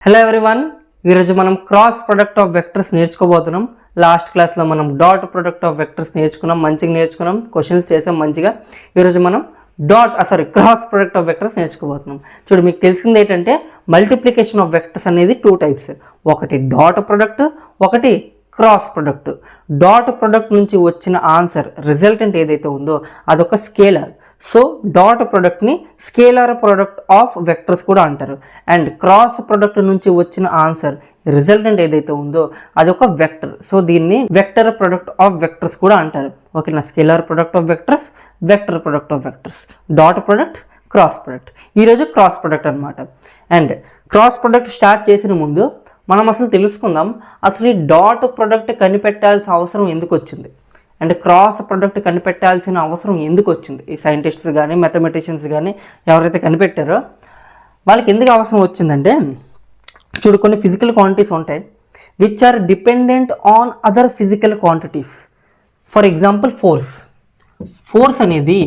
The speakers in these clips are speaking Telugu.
హలో ఎవ్రీవన్, ఈరోజు మనం క్రాస్ ప్రొడక్ట్ ఆఫ్ వెక్టర్స్ నేర్చుకోబోతున్నాం. లాస్ట్ క్లాస్లో మనం డాట్ ప్రొడక్ట్ ఆఫ్ వెక్టర్స్ నేర్చుకున్నాం, మంచిగా నేర్చుకున్నాం, క్వశ్చన్స్ చేసాం మంచిగా. ఈరోజు మనం క్రాస్ ప్రొడక్ట్ ఆఫ్ వెక్టర్స్ నేర్చుకోబోతున్నాం. చూడు, మీకు తెలిసింది ఏంటంటే మల్టిప్లికేషన్ ఆఫ్ వెక్టర్స్ అనేది 2 టైప్స్. ఒకటి డాట్ ప్రొడక్ట్, ఒకటి క్రాస్ ప్రొడక్ట్. డాట్ ప్రొడక్ట్ నుంచి వచ్చిన ఆన్సర్ రిజల్టెంట్ ఏదైతే ఉందో అదొక స్కేలర్. సో డాట్ ప్రొడక్ట్ని స్కేలార్ ప్రొడక్ట్ ఆఫ్ వెక్టర్స్ కూడా అంటారు. అండ్ క్రాస్ ప్రొడక్ట్ నుంచి వచ్చిన ఆన్సర్ రిజల్టెంట్ ఏదైతే ఉందో అదొక వెక్టర్. సో దీన్ని వెక్టర్ ప్రొడక్ట్ ఆఫ్ వెక్టర్స్ కూడా అంటారు. ఓకేనా, scalar product of vectors, vector product of vectors, dot product, cross product. ఈరోజు క్రాస్ ప్రొడక్ట్ అనమాట. అండ్ క్రాస్ ప్రొడక్ట్ స్టార్ట్ చేసిన ముందు మనం అసలు తెలుసుకుందాం, అసలు ఈ డాట్ ప్రొడక్ట్ కనిపెట్టాల్సిన అవసరం ఎందుకు వచ్చింది, అండ్ క్రాస్ ప్రొడక్ట్ కనిపెట్టాల్సిన అవసరం ఎందుకు వచ్చింది. ఈ సైంటిస్ట్స్ కానీ మ్యాథమెటిషియన్స్ కానీ ఎవరైతే కనిపెట్టారో వాళ్ళకి ఎందుకు అవసరం వచ్చిందంటే, చూడు, కొన్ని ఫిజికల్ క్వాంటిటీస్ ఉంటాయి which are dependent on other physical quantities. For example force అనేది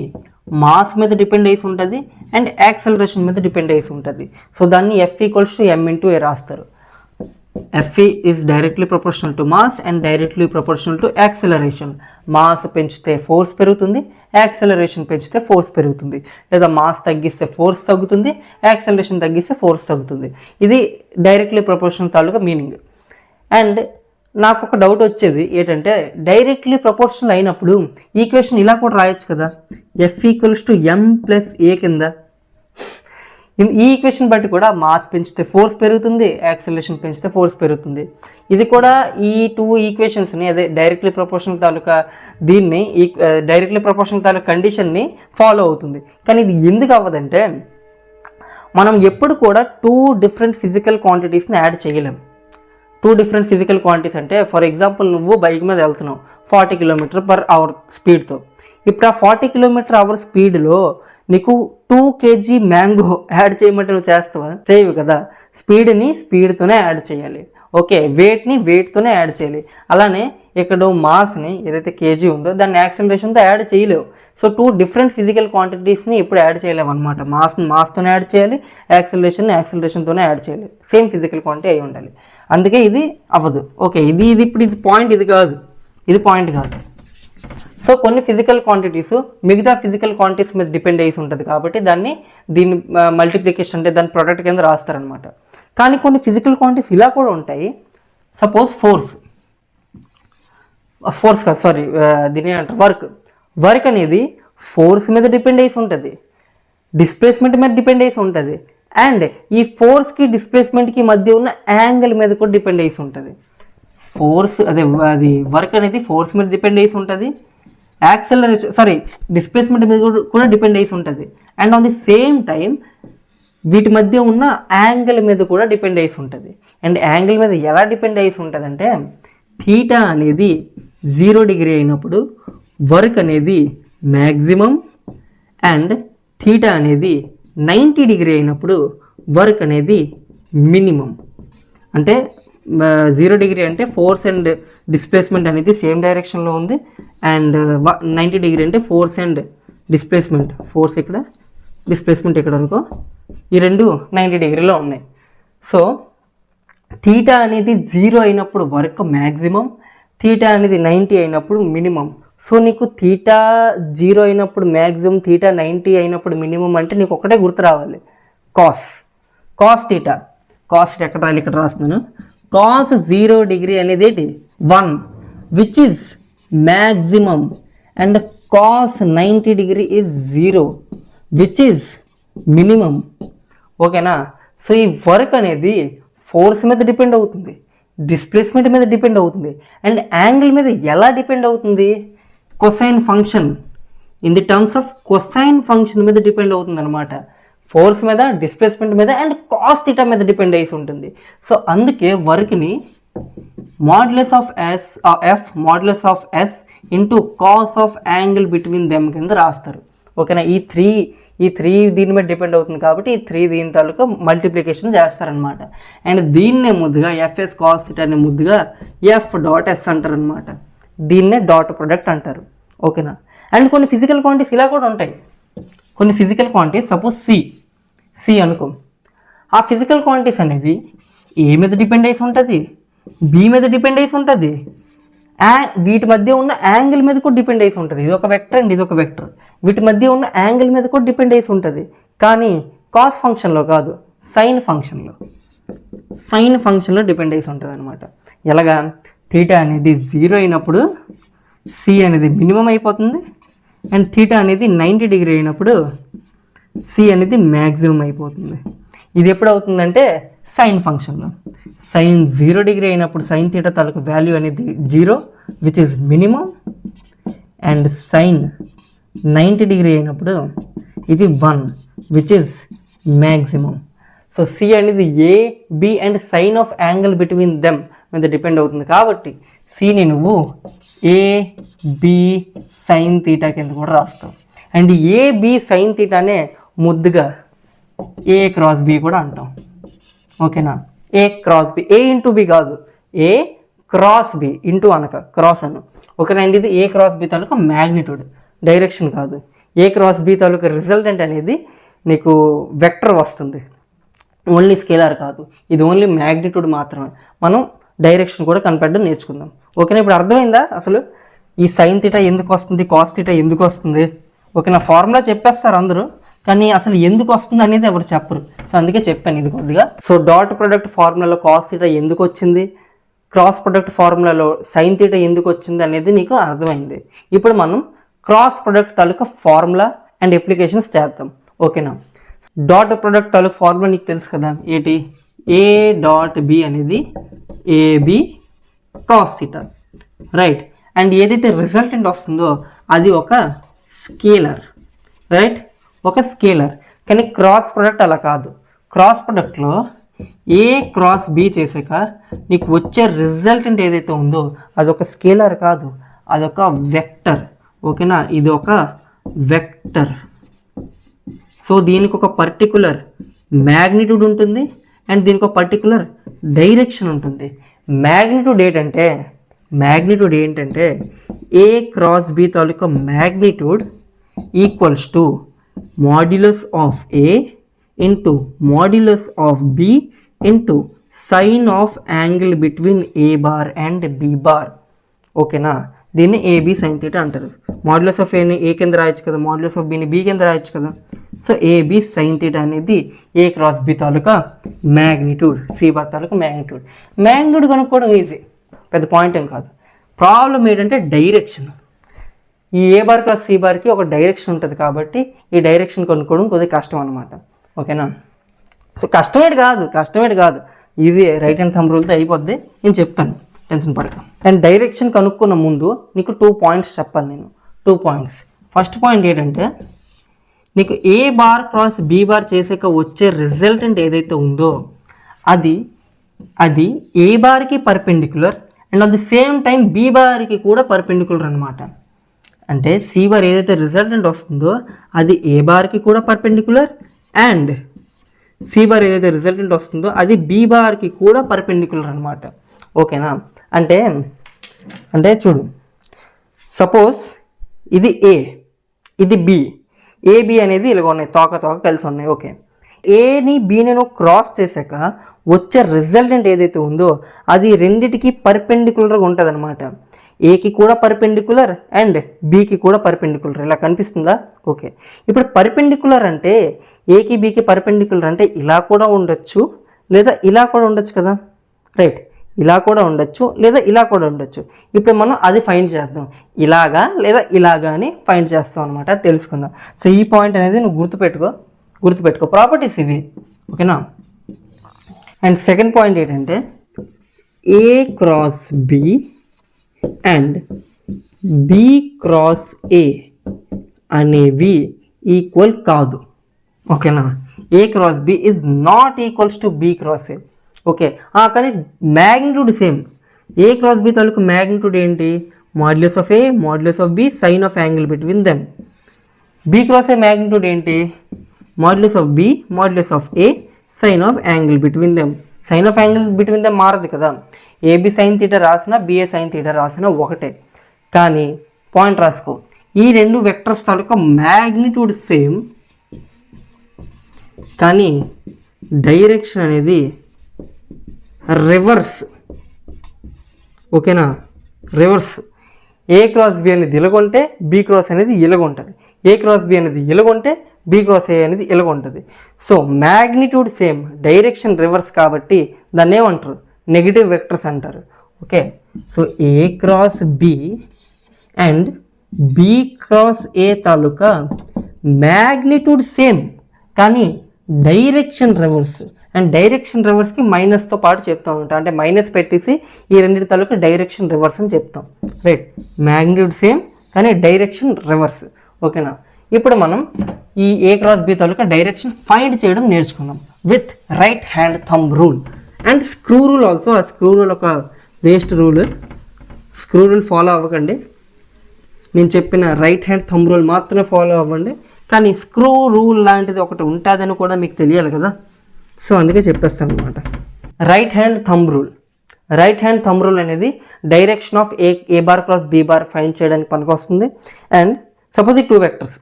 మాస్ మీద డిపెండ్ అయ్యి ఉంటుంది అండ్ యాక్సలరేషన్ మీద డిపెండ్ అయ్యి ఉంటుంది. సో దాన్ని F=m×a రాస్తారు. Fe is directly proportional to mass and directly proportional to acceleration. Mass పెంచితే ఫోర్స్ పెరుగుతుంది, యాక్సలరేషన్ పెంచితే ఫోర్స్ పెరుగుతుంది. లేదా మాస్ తగ్గిస్తే ఫోర్స్ తగ్గుతుంది, యాక్సలరేషన్ తగ్గిస్తే ఫోర్స్ తగ్గుతుంది. ఇది directly proportional taluka meaning. And నాకు ఒక డౌట్ వచ్చేది ఏంటంటే, డైరెక్ట్లీ ప్రపోర్షనల్ అయినప్పుడు ఈక్వేషన్ ఇలా కూడా రాయొచ్చు కదా, F=m+a కింద. ఈ ఈక్వేషన్ బట్టి కూడా మాస్ పెంచితే ఫోర్స్ పెరుగుతుంది, యాక్సలరేషన్ పెంచితే ఫోర్స్ పెరుగుతుంది. ఇది కూడా ఈ 2 ఈక్వేషన్స్ని, అదే డైరెక్ట్లీ ప్రపోర్షనల్ తాలూకా దీన్ని డైరెక్ట్లీ ప్రపోర్షనల్ తాలూకా కండిషన్ని ఫాలో అవుతుంది. కానీ ఇది ఎందుకు అవ్వదంటే, మనం ఎప్పుడు కూడా 2 డిఫరెంట్ ఫిజికల్ క్వాంటిటీస్ని యాడ్ చేయలేం. 2 డిఫరెంట్ ఫిజికల్ క్వాంటిటీస్ అంటే, ఫర్ ఎగ్జాంపుల్ నువ్వు బైక్ మీద వెళ్తున్నావు 40 km/h స్పీడ్తో. ఇప్పుడు ఆ 40 km/h స్పీడ్లో నీకు 2 kg మ్యాంగో యాడ్ చేయమంటే నువ్వు చేస్తావా? చేయవు కదా. స్పీడ్తోనే యాడ్ చేయాలి. ఓకే, వెయిట్తోనే యాడ్ చేయాలి. అలానే ఇక్కడ మాస్ని ఏదైతే కేజీ ఉందో దాన్ని యాక్సలరేషన్తో యాడ్ చేయలేవు. సో 2 డిఫరెంట్ ఫిజికల్ క్వాంటిటీస్ని ఇప్పుడు యాడ్ చేయలేము అనమాట. మాస్తోనే యాడ్ చేయాలి, యాక్సలరేషన్తోనే యాడ్ చేయాలి. సేమ్ ఫిజికల్ క్వాంటిటీ అయి ఉండాలి. అందుకే ఇది అవ్వదు. ఓకే, ఇది పాయింట్. ఇది పాయింట్ కాదు. సో కొన్ని ఫిజికల్ క్వాంటిటీస్ మిగతా ఫిజికల్ క్వాంటిటీస్ మీద డిపెండ్ అయ్యి ఉంటుంది కాబట్టి దీన్ని మల్టిప్లికేషన్ అంటే దాని ప్రొడక్ట్ కింద రాస్తారనమాట. కానీ కొన్ని ఫిజికల్ క్వాంటిటీస్ ఇలా కూడా ఉంటాయి. సపోజ్ దీని అంటారు వర్క్ అనేది ఫోర్స్ మీద డిపెండ్ అయ్యి ఉంటుంది, డిస్ప్లేస్మెంట్ మీద డిపెండ్ అయ్యి ఉంటుంది, అండ్ ఈ ఫోర్స్కి డిస్ప్లేస్మెంట్కి మధ్య ఉన్న యాంగిల్ మీద కూడా డిపెండ్ అయ్యి ఉంటుంది. వర్క్ అనేది ఫోర్స్ మీద డిపెండ్ అయ్యి ఉంటుంది, డిస్ప్లేస్మెంట్ మీద కూడా డిపెండ్ అయ్యి ఉంటుంది, and on the same time వీటి మధ్య ఉన్న యాంగిల్ మీద కూడా డిపెండ్ అయ్యి ఉంటుంది. అండ్ యాంగిల్ మీద ఎలా డిపెండ్ అయ్యి ఉంటుంది అంటే, థీటా అనేది 0 డిగ్రీ అయినప్పుడు వర్క్ అనేది మ్యాక్సిమం, అండ్ థీటా అనేది 90 డిగ్రీ అయినప్పుడు వర్క్ అనేది మినిమం. అంటే 0 డిగ్రీ అంటే ఫోర్స్ అండ్ డిస్ప్లేస్మెంట్ అనేది సేమ్ డైరెక్షన్లో ఉంది, అండ్ 90 డిగ్రీ అంటే ఫోర్స్ అండ్ డిస్ప్లేస్మెంట్, ఫోర్స్ ఇక్కడ, డిస్ప్లేస్మెంట్ ఇక్కడ అనుకో, ఈ రెండు 90 డిగ్రీలో ఉన్నాయి. సో థీటా అనేది 0 అయినప్పుడు వర్క్ మ్యాక్సిమం, థీటా అనేది 90 అయినప్పుడు మినిమం. సో నీకు థీటా 0 అయినప్పుడు మ్యాక్సిమం, థీటా 90 అయినప్పుడు మినిమం అంటే నీకు ఒకటే గుర్తు రావాలి, కాస్ థీటా. ఎక్కడ రాయాలి? ఇక్కడ రాస్తున్నాను. కాస్ 0 డిగ్రీ అనేది ఏంటి? 1, which is maximum, and cos 90 degree is 0, which is minimum. ఓకేనా? సో ఈ వర్క్ అనేది ఫోర్స్ మీద డిపెండ్ అవుతుంది, డిస్ప్లేస్మెంట్ మీద డిపెండ్ అవుతుంది, అండ్ యాంగిల్ మీద ఎలా డిపెండ్ అవుతుంది? Cosine function, in the terms of cosine function మీద డిపెండ్ అవుతుంది అనమాట. ఫోర్స్ మీద, డిస్ప్లేస్మెంట్ మీద, అండ్ కాస్ థీటా మీద డిపెండ్ అయ్యి ఉంటుంది. సో అందుకే వర్క్ని modulus of S into cos of angle between them కింద రాస్తారు. ఓకేనా? ఈ త్రీ దీని మీద డిపెండ్ అవుతుంది కాబట్టి ఈ 3 దీని తాలూకా మల్టిప్లికేషన్ చేస్తారనమాట. అండ్ దీన్నే ముద్దుగా ఎఫ్ఎస్ కాస్ థీటాని ముద్దుగా F.S అంటారు అనమాట. దీన్నే డాట్ ప్రొడక్ట్ అంటారు. ఓకేనా? అండ్ కొన్ని ఫిజికల్ క్వాంటిటీస్ ఇలా కూడా ఉంటాయి. కొన్ని ఫిజికల్ క్వాంటిటీస్, సపోజ్ సి అనుకో, ఆ ఫిజికల్ క్వాంటిటీస్ అనేవి ఏ మీద డిపెండ్ అయ్యి ఉంటుంది, బి మీద డిపెండ్ అయ్యి ఉంటుంది, వీటి మధ్య ఉన్న యాంగిల్ మీద కూడా డిపెండ్ అయ్యి ఉంటుంది. ఇది ఒక వెక్టర్ అండ్ ఇది ఒక వెక్టర్. వీటి మధ్య ఉన్న యాంగిల్ మీద కూడా డిపెండ్ అయ్యి ఉంటుంది. కానీ కాస్ ఫంక్షన్లో కాదు, సైన్ ఫంక్షన్లో డిపెండ్ అయ్యి ఉంటుంది అనమాట. ఎలాగా, థీటా అనేది 0 అయినప్పుడు సి అనేది మినిమం అయిపోతుంది, అండ్ థీటా అనేది 90 డిగ్రీ అయినప్పుడు సి అనేది మ్యాక్సిమం అయిపోతుంది. ఇది ఎప్పుడు అవుతుందంటే సైన్ ఫంక్షన్లో. సైన్ 0 డిగ్రీ అయినప్పుడు సైన్ థీటా తాలూకు వాల్యూ అనేది 0 which is minimum, and sine 90 degree అయినప్పుడు ఇది 1 which is maximum. So C అనేది A, B and sine of angle between them మీద డిపెండ్ అవుతుంది. కాబట్టి సిని నువ్వు ఏ బి సైన్ థీటా కింద కూడా రాస్తావు. అండ్ ఏ బి సైన్ థీటానే ముద్దుగా ఏ క్రాస్ బి కూడా అంటాం. ఓకేనా, A cross B, A into B కాదు, ఏ క్రాస్ బి, ఇంటూ అనక క్రాస్ అను. ఓకేనా, అండ్ ఇది ఏ క్రాస్ బి తాలూకా మ్యాగ్నిట్యూడ్, డైరెక్షన్ కాదు. ఏ క్రాస్ బి తాలూకా రిజల్టెంట్ అనేది నీకు వెక్టర్ వస్తుంది, ఓన్లీ స్కేలార్ కాదు. ఇది ఓన్లీ మ్యాగ్నిట్యూడ్ మాత్రమే. మనం డైరెక్షన్ కూడా కనిపెట్టడం నేర్చుకుందాం. ఓకేనా, ఇప్పుడు అర్థమైందా అసలు ఈ సైన్ థీటా ఎందుకు వస్తుంది, కాస్ థీటా ఎందుకు వస్తుంది? ఓకేనా, ఫార్ములా చెప్పేస్తారు అందరూ, కానీ అసలు ఎందుకు వస్తుంది అనేది ఎవరు చెప్పరు. సో అందుకే చెప్పాను ఇది కొద్దిగా. సో డాట్ ప్రొడక్ట్ ఫార్ములాలో కాస్ థీటా ఎందుకు వచ్చింది, క్రాస్ ప్రొడక్ట్ ఫార్ములాలో సైన్ థీటా ఎందుకు వచ్చింది అనేది నీకు అర్థమైంది. ఇప్పుడు మనం క్రాస్ ప్రొడక్ట్ తాలూకా ఫార్ములా అండ్ అప్లికేషన్స్ చేద్దాం. ఓకేనా, డాట్ ప్రొడక్ట్ తాలూకా ఫార్ములా నీకు తెలుసు కదా, ఏంటి? ఏ డాట్ బి అనేది AB cos theta, right. And ఏదైతే రిజల్టెంట్ వస్తుందో అది ఒక స్కేలర్, రైట్, ఒక స్కేలర్. కానీ క్రాస్ ప్రొడక్ట్ అలా కాదు. క్రాస్ ప్రొడక్ట్లో ఏ క్రాస్ బి చేసాక నీకు వచ్చే రిజల్టెంట్ ఏదైతే ఉందో అదొక స్కేలర్ కాదు, అదొక వెక్టర్. ఓకేనా, ఇది ఒక వెక్టర్. సో దీనికి ఒక పర్టికులర్ మ్యాగ్నిట్యూడ్ ఉంటుంది అండ్ దీనికి ఒక పర్టికులర్ డైరెక్షన్ ఉంటుంది. మ్యాగ్నిట్యూడ్ ఏంటంటే ఏ క్రాస్ బి తాలూకా magnitude equals to modulus of A into modulus of B into sine of angle between A bar and B bar. ఓకేనా, దీన్ని ఏబి సైన్ థీటా అంటారు. మాడ్యులస్ ఆఫ్ ఏని ఏ కింద రాయొచ్చు కదా, మాడ్యులస్ ఆఫ్ బిని బి కింద రాయొచ్చు కదా. సో ఏబి సైన్ థీటా అనేది ఏ క్రాస్ బి తాలూకా మ్యాగ్నిట్యూడ్, సి బార్ తాలూకా మ్యాగ్నిట్యూడ్ కనుక్కోవడం ఈజీ, పెద్ద పాయింట్ ఏం కాదు. ప్రాబ్లం ఏంటంటే డైరెక్షన్. ఈ ఏ బార్ ప్లస్ సి బార్కి ఒక డైరెక్షన్ ఉంటుంది కాబట్టి ఈ డైరెక్షన్ కనుక్కోవడం కొద్దిగా కష్టం అనమాట. ఓకేనా, సో కష్టమేటి కాదు, ఈజీ, రైట్ హ్యాండ్ థంబ్ రూల్తో అయిపోద్ది. నేను చెప్తాను, టెన్షన్ పడక. అండ్ డైరెక్షన్ కనుక్కున్న ముందు నీకు 2 పాయింట్స్ చెప్పాలి నేను. 2 పాయింట్స్. ఫస్ట్ పాయింట్ ఏంటంటే నీకు A bar cross B bar చేసాక వచ్చే రిజల్టెంట్ ఏదైతే ఉందో అది ఏ బార్కి perpendicular and at the same time B బార్కి కూడా పర్పెండిక్యులర్ అనమాట. అంటే సి బార్ ఏదైతే రిజల్టెంట్ వస్తుందో అది ఏ బార్కి కూడా పర్పెండిక్యులర్ అండ్ సి బార్ ఏదైతే రిజల్టెంట్ వస్తుందో అది బి బార్కి కూడా పర్పెండిక్యులర్ అనమాట. ఓకేనా, అంటే చూడు, సపోజ్ ఇది ఏ, ఇది బి, ఏబి అనేది ఇలాగ ఉన్నాయి, తోక కలిసి ఉన్నాయి. ఓకే, ఏని బిని నువ్వు క్రాస్ చేశాక వచ్చే రిజల్టెంట్ ఏదైతే ఉందో అది రెండిటికి పర్పెండిక్యులర్గా ఉంటుంది అనమాట. ఏకి కూడా పర్పెండిక్యులర్ అండ్ బికి కూడా పర్పెండిక్యులర్. ఇలా కనిపిస్తుందా? ఓకే, ఇప్పుడు పర్పెండిక్యులర్ అంటే ఏకి బికి పర్పెండిక్యులర్ అంటే ఇలా కూడా ఉండొచ్చు లేదా ఇలా కూడా ఉండొచ్చు కదా, రైట్. ఇలా కూడా ఉండొచ్చు లేదా ఇలా కూడా ఉండొచ్చు. ఇప్పుడు మనం అది ఫైండ్ చేద్దాం, ఇలాగా లేదా ఇలాగా అని ఫైండ్ చేస్తాం అనమాట, తెలుసుకుందాం. సో ఈ పాయింట్ అనేది నువ్వు గుర్తుపెట్టుకో, ప్రాపర్టీస్ ఇవి. ఓకేనా, అండ్ సెకండ్ పాయింట్ ఏంటంటే A cross B and B cross A అనేవి ఈక్వల్ కాదు. ఓకేనా, A cross B is not equals to B cross A. Okay, కానీ magnitude same. A cross B తాలూకు మ్యాగ్నిట్యూడ్ ఏంటి? Modulus of A modulus of B sine of angle between them. B cross A magnitude ఏంటి? Modulus of B modulus of A sine of angle between them. Sine of angle between them మారదు కదా, ఏబి సైన్ థీటా రాసినా బిఏ సైన్ థీటా రాసినా ఒకటే. కానీ పాయింట్ రాసుకో, ఈ రెండు వెక్టర్స్ తాలూకా మ్యాగ్నిట్యూడ్ సేమ్ కానీ డైరెక్షన్ అనేది రివర్స్, ఓకేనా, రివర్స్. ఏ క్రాస్ బి అనేది ఇలాగుంటే బి క్రాస్ అనేది ఇలాగుంటుంది, ఏ క్రాస్ బి అనేది ఇలాగుంటే బి క్రాస్ ఏ అనేది ఇలాగుంటుంది. So magnitude same, direction reverse కాబట్టి దాన్ని ఏమంటారు, నెగిటివ్ వెక్టర్స్ అంటారు. Okay, so A cross B and B cross A తాలూకా మ్యాగ్నిట్యూడ్ సేమ్ కానీ డైరెక్షన్ రివర్స్. అండ్ డైరెక్షన్ రివర్స్కి మైనస్తో పాటు చెప్తూ ఉంటాం, అంటే మైనస్ పెట్టేసి ఈ రెండింటి తాలూకా డైరెక్షన్ రివర్స్ అని చెప్తాం. రైట్, మ్యాగ్నిట్యూడ్ సేమ్ కానీ డైరెక్షన్ రివర్స్. ఓకేనా, ఇప్పుడు మనం ఈ ఏ క్రాస్ బి తాలూకా డైరెక్షన్ ఫైండ్ చేయడం నేర్చుకుందాం with right hand thumb rule and screw rule also. ఆ స్క్రూ రూల్ ఒక waste rule, screw rule follow అవ్వకండి, నేను చెప్పిన రైట్ హ్యాండ్ థంబ్ రూల్ మాత్రమే ఫాలో అవ్వండి. కానీ స్క్రూ రూల్ లాంటిది ఒకటి ఉంటుందని కూడా మీకు తెలియాలి కదా, సో అందుకే చెప్పేస్తాను అనమాట. Right hand thumb rule, right hand thumb rule అనేది direction of A bar cross B bar find చేయడానికి పనికొస్తుంది. అండ్ సపోజ్ ఈ టూ వెక్టర్స్,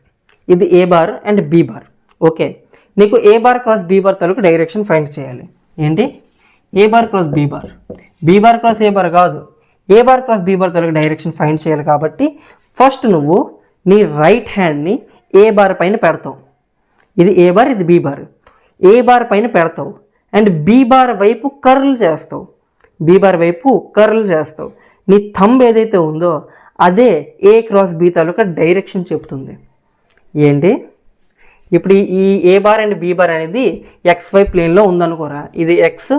ఇది A bar and B bar. Okay, నీకు A bar cross B bar తాలూకు డైరెక్షన్ ఫైండ్ చేయాలి. ఏంటి, A bar cross B bar, B bar cross A bar కాదు, A bar cross B bar తాలూకు డైరెక్షన్ ఫైండ్ చేయాలి. కాబట్టి ఫస్ట్ నువ్వు నీ రైట్ హ్యాండ్ని ఏ బార్ పైన పెడతావు, ఇది ఏ బార్ ఇది బి బార్, ఏ బార్ పైన పెడతావు అండ్ బి బార్ వైపు కర్ల్ చేస్తావు, బి బార్ వైపు కర్ల్ చేస్తావు. నీ థంబ్ ఏదైతే ఉందో అదే ఏ క్రాస్ బి తాలూకా డైరెక్షన్ చెప్తుంది. ఏంటి, ఇప్పుడు ఈ ఏ బార్ అండ్ బి బార్ అనేది XY ప్లేన్లో ఉందనుకోరా, ఇది ఎక్స్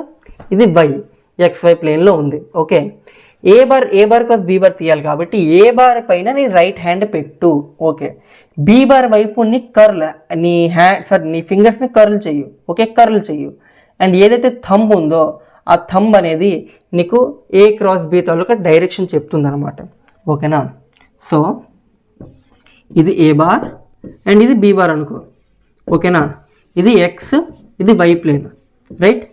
ఇది వై, XY ప్లేన్లో ఉంది. Okay, A bar cross B bar తీయాలి కాబట్టి ఏ బార్ పైన నీ రైట్ హ్యాండ్ పెట్టు. ఓకే, బి బార్ వైపు నీ కర్ల్, నీ ఫింగర్స్ని కర్ల్ చెయ్యు. ఓకే, కర్ల్ చెయ్యు. అండ్ ఏదైతే థంబ్ ఉందో ఆ థంబ్ అనేది నీకు ఏ క్రాస్ బి తాలూకా డైరెక్షన్ చెప్తుంది అనమాట. ఓకేనా, సో ఇది ఏ బార్ అండ్ ఇది బి బార్ అనుకో. ఓకేనా, ఇది ఎక్స్ ఇది వై ప్లేన్, రైట్,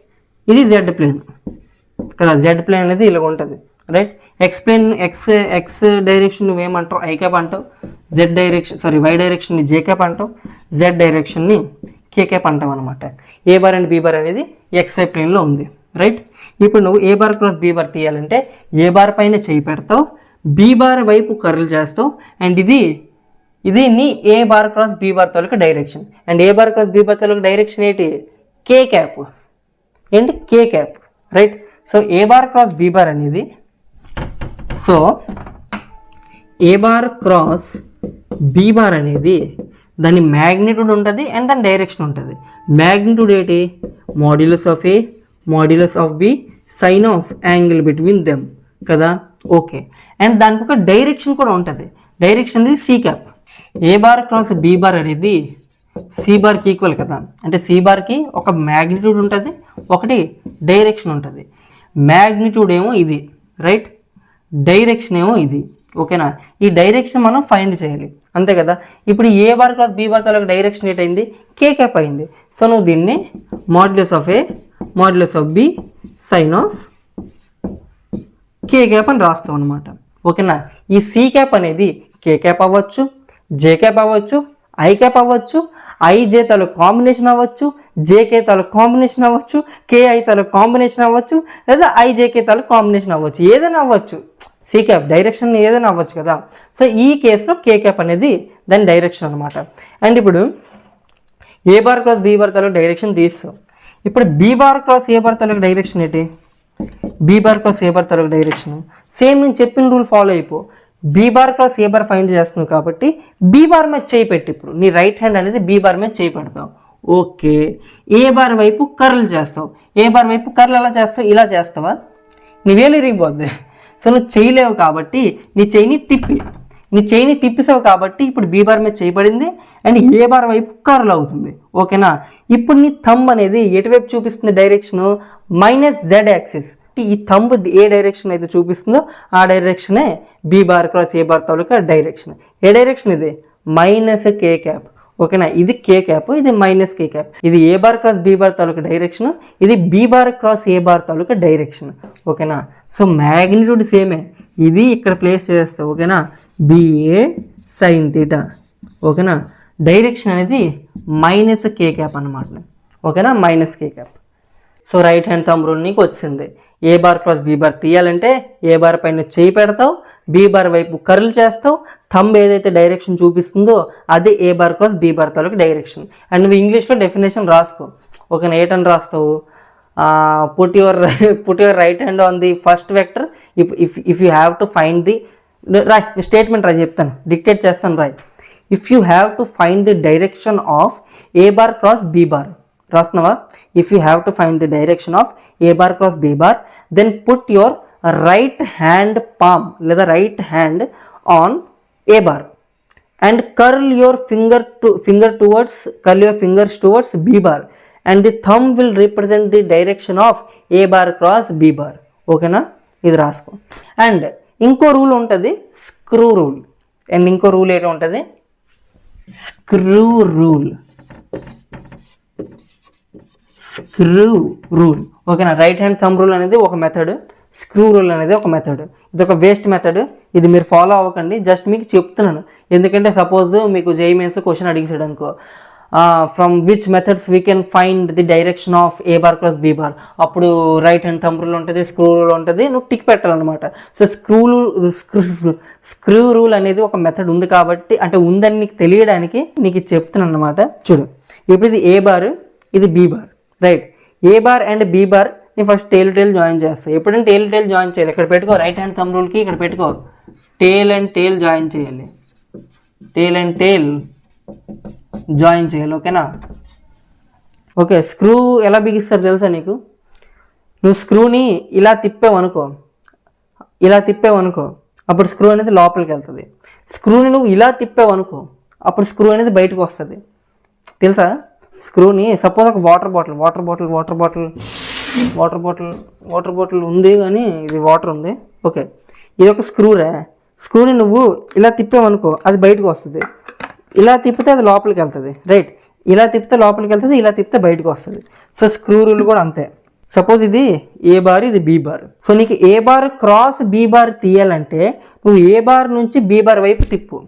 ఇది జెడ్ ప్లేన్ కదా, జెడ్ ప్లేన్ అనేది ఇలా ఉంటుంది. రైట్, ఎక్స్ డైరెక్షన్ నువ్వేమంటావు ఐ క్యాప్ అంటావు, జెడ్ డైరెక్షన్ వై డైరెక్షన్ని జే క్యాప్ అంటావు, జెడ్ డైరెక్షన్ని కే క్యాప్ అంటావు అనమాట. A bar and B bar అనేది XY ప్లేన్లో ఉంది. రైట్, ఇప్పుడు నువ్వు A bar cross B bar తీయాలంటే ఏ బార్ పైన చేయి పెడతావు, బి బార్ వైపు కర్ల్ చేస్తావు అండ్ ఇది నీ A bar cross B bar తాలూకా direction. And A bar cross B bar తాలూకా డైరెక్షన్ ఏంటి, కే క్యాప్. ఏంటి, కే cap. Right, so A bar cross B bar అనేది, so A bar cross B bar అనేది దాని మ్యాగ్నిట్యూడ్ ఉంటుంది అండ్ దాని డైరెక్షన్ ఉంటుంది. మ్యాగ్నిట్యూడ్ ఏంటి, modulus of A modulus of B sine of angle between them కదా. ఓకే, అండ్ దానికి ఒక డైరెక్షన్ కూడా ఉంటుంది, డైరెక్షన్ అనేది C cap. A bar cross B bar అనేది సి బార్కి ఈక్వల్ కదా, అంటే సి బార్కి ఒక మ్యాగ్నిట్యూడ్ ఉంటుంది, ఒకటి డైరెక్షన్ ఉంటుంది. మ్యాగ్నిట్యూడ్ ఏమో ఇది, రైట్, డైరెక్షన్ ఏమో ఇది. ఓకేనా, ఈ డైరెక్షన్ మనం ఫైండ్ చేయాలి అంతే కదా. ఇప్పుడు A bar cross B bar తాలూకా డైరెక్షన్ ఏంటైంది, కే క్యాప్ అయింది. సో నువ్వు దీన్ని modulus of A modulus of B sine of K cap అని రాస్తాం అనమాట. ఓకేనా, ఈ సి క్యాప్ అనేది కే క్యాప్ అవ్వచ్చు, జే క్యాప్ అవ్వచ్చు, ఐ క్యాప్ అవ్వచ్చు, ఐజే తాలూ కాంబినేషన్ అవ్వచ్చు, జేకే తాలూ కాంబినేషన్ అవ్వచ్చు, కేఐ తాలూ కాంబినేషన్ అవ్వచ్చు, లేదా ఐజేకే తాలూ కాంబినేషన్ అవ్వచ్చు, ఏదైనా అవ్వచ్చు. సి క్యాప్ డైరెక్షన్ ఏదైనా అవ్వచ్చు కదా. సో ఈ కేసులో కే క్యాప్ అనేది దాని డైరెక్షన్ అనమాట. అండ్ ఇప్పుడు A bar cross B bar తాలూ డైరెక్షన్ తీస్తాం. ఇప్పుడు B bar cross A bar తాలూ డైరెక్షన్ ఏంటి, B bar cross A bar తాలూ డైరెక్షన్ సేమ్ నేను చెప్పిన రూల్ ఫాలో అయిపో. B bar cross A bar find చేస్తున్నావు కాబట్టి బి బార్ మీద చేయి పెట్టి, ఇప్పుడు నీ రైట్ హ్యాండ్ అనేది బి బార్ మీద చేయి పెడతావు. ఓకే, ఏ బార్ వైపు కర్ల్ చేస్తావు. ఏ బార్ వైపు కర్ల్ ఎలా చేస్తావు, ఇలా చేస్తావా, నీ వేలు ఇరిగిపోద్ది. సో నువ్వు చేయలేవు కాబట్టి నీ చేయిని తిప్పిసావు కాబట్టి ఇప్పుడు బి బార్ మీద చేయబడింది అండ్ ఏ బార్ వైపు కర్ల్ అవుతుంది. ఓకేనా, ఇప్పుడు నీ థంబ్ అనేది ఎటువైపు చూపిస్తుంది డైరెక్షను, -z యాక్సిస్. ఈ థంబ్ ఏ డైరెక్షన్ అయితే చూపిస్తుందో ఆ డైరెక్షనే B bar cross A bar తాలూకా డైరెక్షన్. ఏ డైరెక్షన్ ఇది, -k క్యాప్. ఓకేనా, ఇది కే క్యాప్, ఇది -k క్యాప్. ఇది A bar cross B bar తాలూకా డైరెక్షన్, ఇది B bar cross A bar తాలూకా డైరెక్షన్. ఓకేనా, సో మ్యాగ్నిట్యూడ్ సేమే, ఇది ఇక్కడ ప్లేస్ చేస్తావు. ఓకేనా, బిఏ సైన్ థీటా. ఓకేనా, డైరెక్షన్ అనేది -k క్యాప్ అన్నమాట. ఓకేనా, minus K cap. So right hand thumb rule నీకు వచ్చింది. A bar cross B bar తీయాలంటే ఏ బార్ పైన చేయి పెడతావు, బీ బార్ వైపు కర్ల్ చేస్తావు, థంబ్ ఏదైతే డైరెక్షన్ చూపిస్తుందో అది A bar cross B bar తాలూకు డైరెక్షన్. అండ్ నువ్వు ఇంగ్లీష్లో డెఫినేషన్ రాసుకో. ఓకేనా, ఏటని రాస్తావు, put your right hand on the first vector if you have to find the రాయ్ స్టేట్మెంట్ రా చెప్తాను, డిక్టేట్ చేస్తాను రాయ్. If you have to find the direction of A bar cross B bar రాస్తున్నావా, if you have to find the direction of A bar cross B bar then put your right hand palm లేదా right hand on A bar and curl your fingers towards B bar and the thumb will represent the direction of A bar cross B bar. ఓకేనా, ఇది రాసుకో. అండ్ ఇంకో రూల్ ఉంటుంది స్క్రూ రూల్. అండ్ ఇంకో రూల్ ఏంటో ఉంటుంది స్క్రూ రూల్. ఓకేనా, రైట్ హ్యాండ్ థంబ్ రూల్ అనేది ఒక మెథడ్, స్క్రూ రూల్ అనేది ఒక మెథడ్. ఇది ఒక వేస్ట్ మెథడ్, ఇది మీరు ఫాలో అవ్వకండి, జస్ట్ మీకు చెప్తున్నాను. ఎందుకంటే సపోజ్ మీకు జేఈఈ మెయిన్స్ క్వశ్చన్ అడిగేసాడు అనుకో, from which methods we can find the direction of A bar plus be bar, అప్పుడు రైట్ హ్యాండ్ థంబ్ రూల్ ఉంటుంది, స్క్రూ రూల్ ఉంటుంది, నువ్వు టిక్ పెట్టాలన్నమాట. సో స్క్రూ రూల్ అనేది ఒక మెథడ్ ఉంది కాబట్టి, అంటే ఉందని నీకు తెలియడానికి నీకు చెప్తున్నాను అనమాట. చూడు, ఇప్పుడు ఇది ఏ బార్, ఇది B bar, right. A bar and B bar ని ఫస్ట్ టేల్ జాయిన్ చేస్తావు. ఎప్పుడైనా టేల్ జాయిన్ చేయాలి, ఇక్కడ పెట్టుకో, రైట్ హ్యాండ్ థంబ్ రూల్కి ఇక్కడ పెట్టుకో, టేల్ అండ్ టేల్ జాయిన్ చేయాలి, టేల్ అండ్ టేల్ జాయిన్ చేయాలి. ఓకేనా, ఓకే. స్క్రూ ఎలా బిగిస్తారు తెలుసా నీకు? నువ్వు స్క్రూని ఇలా తిప్పావనుకో, అప్పుడు స్క్రూ అనేది లోపలికి వెళ్తుంది. స్క్రూని నువ్వు ఇలా తిప్పావనుకో, అప్పుడు స్క్రూ అనేది బయటకు వస్తుంది. తెలుసా? స్క్రూని సపోజ్ ఒక వాటర్ బాటిల్ ఉంది, కానీ ఇది వాటర్ ఉంది. ఓకే, ఇది ఒక స్క్రూని నువ్వు ఇలా తిప్పావనుకో, అది బయటకు వస్తుంది. ఇలా తిప్పితే అది లోపలికి వెళ్తుంది, రైట్. ఇలా తిప్పితే లోపలికి వెళ్తుంది, ఇలా తిప్పితే బయటకు వస్తుంది. సో స్క్రూ రూల్ కూడా అంతే. సపోజ్ ఇది ఏ బార్, ఇది బీ బార్. సో నీకు A bar cross B bar తీయాలంటే నువ్వు ఏ బార్ నుంచి బీ బార్ వైపు తిప్పు,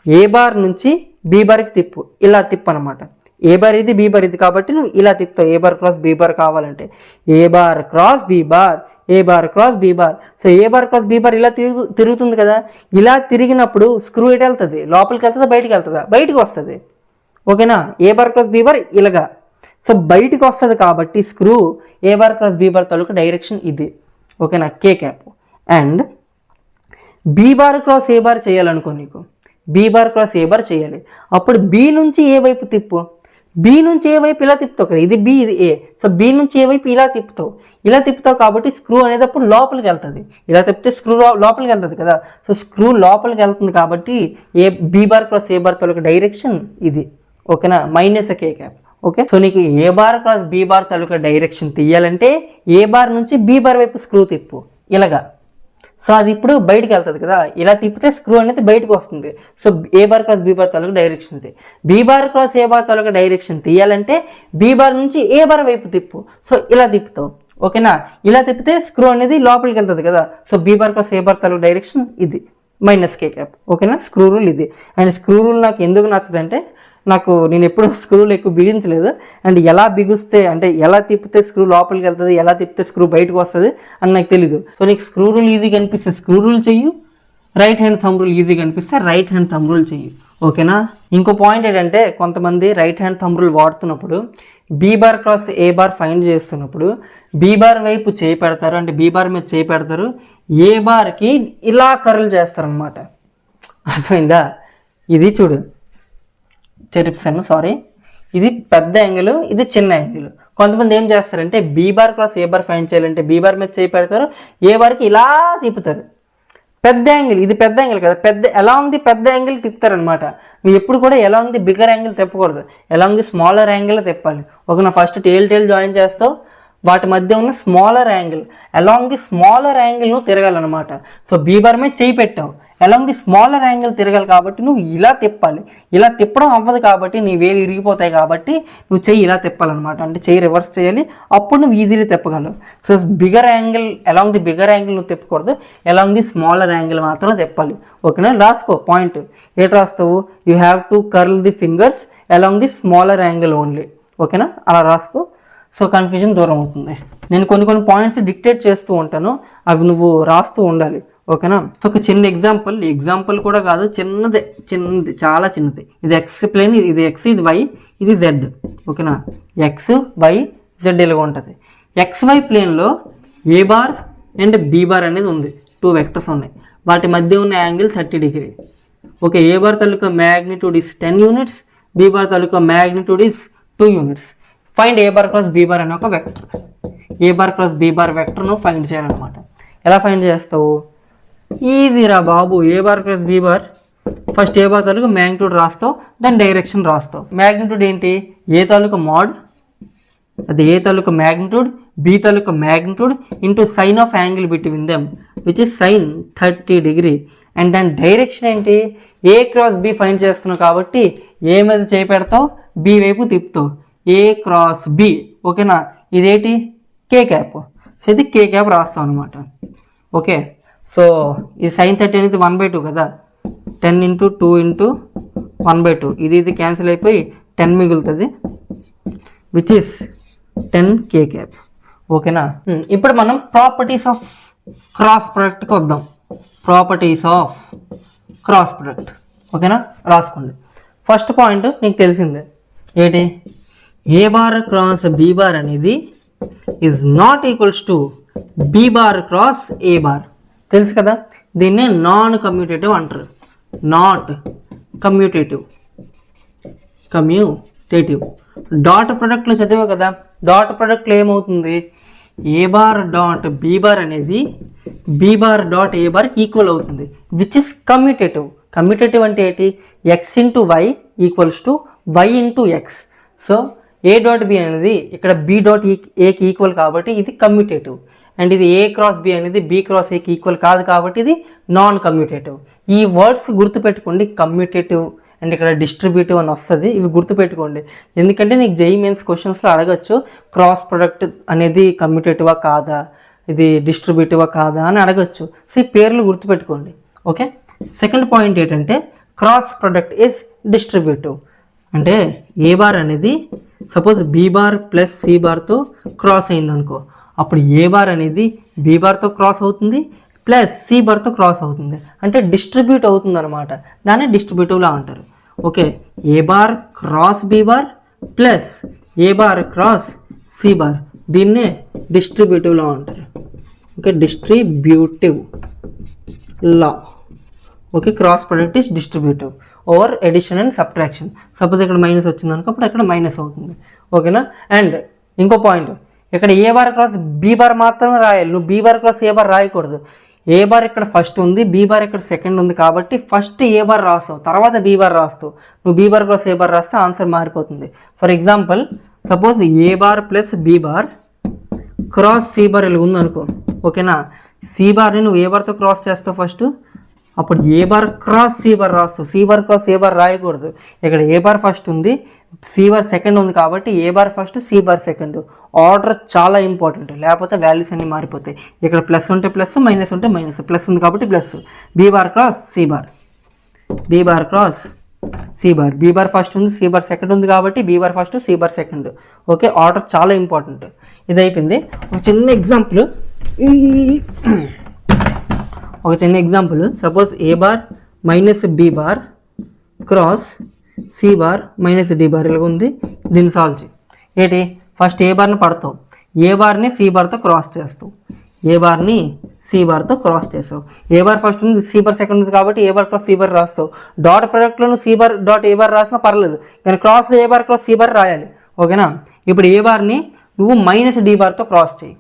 ఏ బార్ నుంచి బీ బార్కి తిప్పు, ఇలా తిప్పు అనమాట. ఏ బార్ ఇది, బీ బార్ ఇది, కాబట్టి నువ్వు ఇలా తిప్పుతావు. A bar cross B bar కావాలంటే A bar cross B bar, A bar cross B bar. So A bar cross B bar ఇలా తిరుగుతుంది కదా, ఇలా తిరిగినప్పుడు స్క్రూ ఎటు వెళ్తుంది, లోపలికి వెళ్తుందా బయటికి వెళ్తుందా? బయటికి వస్తుంది. ఓకేనా, A bar cross B bar ఇలాగా, సో బయటికి వస్తుంది కాబట్టి screw A bar cross B bar తాలూకు డైరెక్షన్ ఇది. ఓకేనా, K cap. And B bar cross A bar చేయాలనుకో, నీకు B bar cross A bar చేయాలి, అప్పుడు బీ నుంచి ఏ వైపు తిప్పు, బీ నుంచి ఏ వైపు ఇలా తిప్పుతావు కదా, ఇది బి ఇది ఏ. సో బీ నుంచి ఏ వైపు ఇలా తిప్పుతావు కాబట్టి స్క్రూ అనేది అప్పుడు లోపలికి వెళ్తుంది. ఇలా తిప్పితే స్క్రూ లోపలికి వెళ్తుంది కదా, సో స్క్రూ లోపలికి వెళ్తుంది కాబట్టి be bar cross A bar తాలూకా డైరెక్షన్ ఇది. ఓకేనా, minus K cap. Okay, so నీకు A bar cross B bar తాలూకా డైరెక్షన్ తీయాలంటే ఏ బార్ నుంచి బీ బార్ వైపు స్క్రూ తిప్పు ఇలాగా. సో అది ఇప్పుడు బయటకు వెళ్తుంది కదా, ఇలా తిప్పితే స్క్రూ అనేది బయటకు వస్తుంది. So A bar cross B bar తాలూకా డైరెక్షన్ ఇది. B bar cross A bar తాలూకా డైరెక్షన్ తీయాలంటే బీ బార్ నుంచి ఏ బార్ వైపు తిప్పు, సో ఇలా తిప్పుతావు. ఓకేనా, ఇలా తిప్పితే స్క్రూ అనేది లోపలికి వెళ్తుంది కదా, so be bar cross A bar తాలూకా డైరెక్షన్ ఇది, మైనస్ కే క్యాప్. ఓకేనా, స్క్రూ రూల్ ఇది. అండ్ స్క్రూ రూల్ నాకు ఎందుకు నచ్చదంటే, నేను ఎప్పుడూ స్క్రూలు ఎక్కువ బిగించలేదు, అండ్ ఎలా బిగుస్తే అంటే ఎలా తిప్పితే స్క్రూ లోపలికి వెళ్తుంది, ఎలా తిప్పితే స్క్రూ బయటకు వస్తుంది అని నాకు తెలీదు. సో నీకు స్క్రూ రూల్ ఈజీగా అనిపిస్తే స్క్రూ రూల్ చెయ్యి, రైట్ హ్యాండ్ థంబ్ రూల్ ఈజీగా అనిపిస్తే రైట్ హ్యాండ్ థంబ్ రూల్ చెయ్యి. ఓకేనా, ఇంకో పాయింట్ ఏంటంటే, కొంతమంది రైట్ హ్యాండ్ థంబ్ రూల్ వాడుతున్నప్పుడు B bar cross A bar find చేస్తున్నప్పుడు బీ బార్ వైపు చేయి పెడతారు, అంటే బీ బార్ మీద చేయి పెడతారు, ఏ బార్కి ఇలా కర్ల్ చేస్తారనమాట. అర్థమైందా? ఇది చూడు, చెరిపిస్తాను, సారీ. ఇది పెద్ద యాంగిల్, ఇది చిన్న యాంగిల్. కొంతమంది ఏం చేస్తారంటే be bar cross A bar find చేయాలంటే బీ బార్ మీద చేయి పెడతారు, ఏ బార్కి ఇలా తిప్పుతారు. పెద్ద యాంగిల్, ఇది పెద్ద యాంగిల్ కదా, ఎలా ఉంది పెద్ద యాంగిల్ తిప్పుతారనమాట. నువ్వు ఎప్పుడు కూడా ఎలా ఉంది బిగ్గర్ యాంగిల్ తిప్పకూడదు, ఎలా ఉంది స్మాలర్ యాంగిల్ తిప్పాలి. నా ఫస్ట్ టేల్ జాయిన్ చేస్తావు, వాటి మధ్య ఉన్న smaller angle, along the smaller angle నువ్వు తిరగాలన్నమాట. సో బీ బార్ మీద చేయి పెట్టావు, అలాంగ్ ది స్మాలర్ యాంగిల్ తిరగాలి కాబట్టి నువ్వు ఇలా తిప్పాలి. ఇలా తిప్పడం అవ్వదు కాబట్టి నీ వేలు ఇరిగిపోతాయి కాబట్టి నువ్వు చెయ్యి ఇలా తిప్పాలన్నమాట, అంటే చెయ్యి రివర్స్ చేయాలి, అప్పుడు నువ్వు ఈజీలీ తిప్పగలవు. So bigger angle, along the bigger angle నువ్వు తిప్పకూడదు, అలాంగ్ ది స్మాలర్ యాంగిల్ మాత్రం తిప్పాలి. ఓకేనా, రాసుకో పాయింట్. ఏటి రాస్తావు? You have to curl the fingers along the smaller angle only. ఓకేనా, అలా రాసుకో. సో కన్ఫ్యూజన్ దూరం అవుతుంది. నేను కొన్ని పాయింట్స్ డిక్టేట్ చేస్తూ ఉంటాను, అవి నువ్వు రాస్తూ ఉండాలి, ఓకేనా. సో ఒక చిన్న ఎగ్జాంపుల్ కూడా కాదు, చిన్నది చాలా చిన్నది. ఇది ఎక్స్ ప్లేన్, ఇది ఎక్స్, ఇది వై, ఇది జెడ్, ఓకేనా. ఎక్స్ వై జెడ్ ఇలాగ ఉంటుంది. XY ప్లేన్లో A bar and B bar అనేది ఉంది, 2 వెక్టర్స్ ఉన్నాయి, వాటి మధ్య ఉన్న angle 30 degree. Okay, A bar తాలూకా magnitude is 10 units, B bar తాలూకా magnitude is 2 units. Find A bar cross B bar అనే ఒక vector. A bar cross B bar వెక్టర్ను ఫైండ్ చేయాలన్నమాట. ఎలా ఫైండ్ చేస్తావు? ఈజీరా బాబు. A bar cross B bar, first A bar తాలూకా మ్యాగ్నిట్యూడ్ రాస్తావు, దాని డైరెక్షన్ రాస్తావు. మ్యాగ్నిట్యూడ్ ఏంటి? ఏ తాలూకా మోడ్, అది ఏ తాలూకా మ్యాగ్నిట్యూడ్, బి తాలూకా magnitude into sine of angle between them which is sine 30 degree. And దాని డైరెక్షన్ ఏంటి? ఏ క్రాస్ బి ఫైండ్ చేస్తున్నావు కాబట్టి ఏ మీద చేయి పెడతావు, బి వైపు తిప్పుతావు. ఏ క్రాస్ బి, ఓకేనా. ఇదేంటి? కే క్యాప్. సో ఇది కే క్యాప్ రాస్తాం అనమాట. ఓకే, సో ఈ సైన్ 30 అనేది 1/2 కదా, 10 × 2 × 1/2. ఇది క్యాన్సిల్ అయిపోయి 10 మిగులుతుంది, విచ్ ఇస్ 10 కే క్యాప్, ఓకేనా. ఇప్పుడు మనం ప్రాపర్టీస్ ఆఫ్ క్రాస్ ప్రొడక్ట్కి వద్దాం. ప్రాపర్టీస్ ఆఫ్ క్రాస్ ప్రొడక్ట్, ఓకేనా, రాసుకోండి. ఫస్ట్ పాయింట్ నీకు తెలిసిందే ఏంటి? A bar cross B bar అనేది is not equals to B bar cross A bar. తెలుసు కదా, దీన్నే నాన్ కమ్యూటేటివ్ అంటారు. నాట్ కమ్యూటేటివ్, డాట్ ప్రొడక్ట్లో చదివావు కదా, డాట్ ప్రొడక్ట్లో ఏమవుతుంది? A bar dot B bar అనేది B bar dot A bar equal అవుతుంది, విచ్ ఇస్ కమ్యూటేటివ్. కమ్యూటేటివ్ అంటే ఏంటి? X into Y equals to Y into X. So A dot B అనేది ఇక్కడ బి డాట్ ఏకి ఈక్వల్ కాబట్టి ఇది కమ్యూటేటివ్. అండ్ ఇది ఏ క్రాస్ బి అనేది బి క్రాస్ ఏకి ఈక్వల్ కాదు కాబట్టి ఇది నాన్ కమ్యూటేటివ్. ఈ వర్డ్స్ గుర్తుపెట్టుకోండి, కమ్యూటేటివ్ అండ్ ఇక్కడ డిస్ట్రిబ్యూటివ్ అని వస్తుంది. ఇవి గుర్తుపెట్టుకోండి, ఎందుకంటే నీకు జేఈఈ మెయిన్స్ క్వశ్చన్స్లో అడగచ్చు క్రాస్ ప్రొడక్ట్ అనేది కమ్యూటేటివా కాదా, ఇది డిస్ట్రిబ్యూటివా కాదా అని అడగచ్చు. సో ఈ పేర్లు గుర్తుపెట్టుకోండి, ఓకే. సెకండ్ పాయింట్ ఏంటంటే క్రాస్ ప్రొడక్ట్ ఈజ్ డిస్ట్రిబ్యూటివ్. అంటే ఏ బార్ అనేది suppose B bar plus C బార్తో క్రాస్ అయింది అనుకో, అప్పుడు ఏ బార్ అనేది బి బార్తో క్రాస్ అవుతుంది ప్లస్ సి బార్తో క్రాస్ అవుతుంది, అంటే డిస్ట్రిబ్యూట్ అవుతుంది అనమాట. దాన్ని డిస్ట్రిబ్యూటివ్లా అంటారు. Okay, A bar cross B bar plus A bar cross C bar, దీన్నే డిస్ట్రిబ్యూటివ్లా అంటారు. Okay, distributive law. Okay, cross product is distributive over edition and subtraction. Suppose ఇక్కడ మైనస్ వచ్చింది అనుకో, అప్పుడు ఇక్కడ మైనస్ అవుతుంది, ఓకేనా. అండ్ ఇంకో పాయింట్, ఇక్కడ A bar cross B bar మాత్రమే రాయాలి, నువ్వు B bar cross A bar రాయకూడదు. ఏ బార్ ఇక్కడ ఫస్ట్ ఉంది, బి బార్ ఇక్కడ సెకండ్ ఉంది కాబట్టి ఫస్ట్ ఏ బార్ రాస్తావు, తర్వాత బి బార్ రాస్తావు. నువ్వు B bar cross A bar రాస్తే ఆన్సర్ మారిపోతుంది. For example suppose A bar plus B bar cross C bar ఇలా ఉంది అనుకో, ఓకేనా. సి బార్ని నువ్వు ఏ బార్తో క్రాస్ చేస్తావు ఫస్ట్, అప్పుడు A bar cross C bar రాస్తావు. C bar cross A bar రాయకూడదు, ఇక్కడ ఏ బార్ ఫస్ట్ ఉంది, సి బార్ సెకండ్ ఉంది కాబట్టి A bar first, C bar second. Order చాలా ఇంపార్టెంట్, లేకపోతే వాల్యూస్ అన్నీ మారిపోతాయి. ఇక్కడ ప్లస్ ఉంటే ప్లస్, మైనస్ ఉంటే మైనస్. ప్లస్ ఉంది కాబట్టి plus. B bar cross C bar, B bar cross C bar, B bar first ఉంది, సి బార్ సెకండ్ ఉంది కాబట్టి B bar first, C bar second. Okay, order చాలా ఇంపార్టెంట్. ఇది అయిపోయింది. ఒక చిన్న example, suppose A bar minus B bar cross C bar minus D bar ఇలాగ ఉంది. దీన్ని సాల్వ్ చేయి. ఏంటి? ఫస్ట్ ఏ బార్ని పడతావు, ఏ బార్ని సి బార్తో క్రాస్ చేస్తావు, ఏ బార్ని సి బార్తో క్రాస్ చేస్తావు. ఏ బార్ ఫస్ట్ ఉంది, సి బార్ సెకండ్ ఉంది కాబట్టి A bar cross C bar రాస్తావు. డాట్ ప్రొడక్ట్లో C bar dot A bar రాసినా పర్లేదు, కానీ cross A bar cross C bar రాయాలి, ఓకేనా. ఇప్పుడు ఏ బార్ని నువ్వు మైనస్ డి బార్తో క్రాస్ చేయి.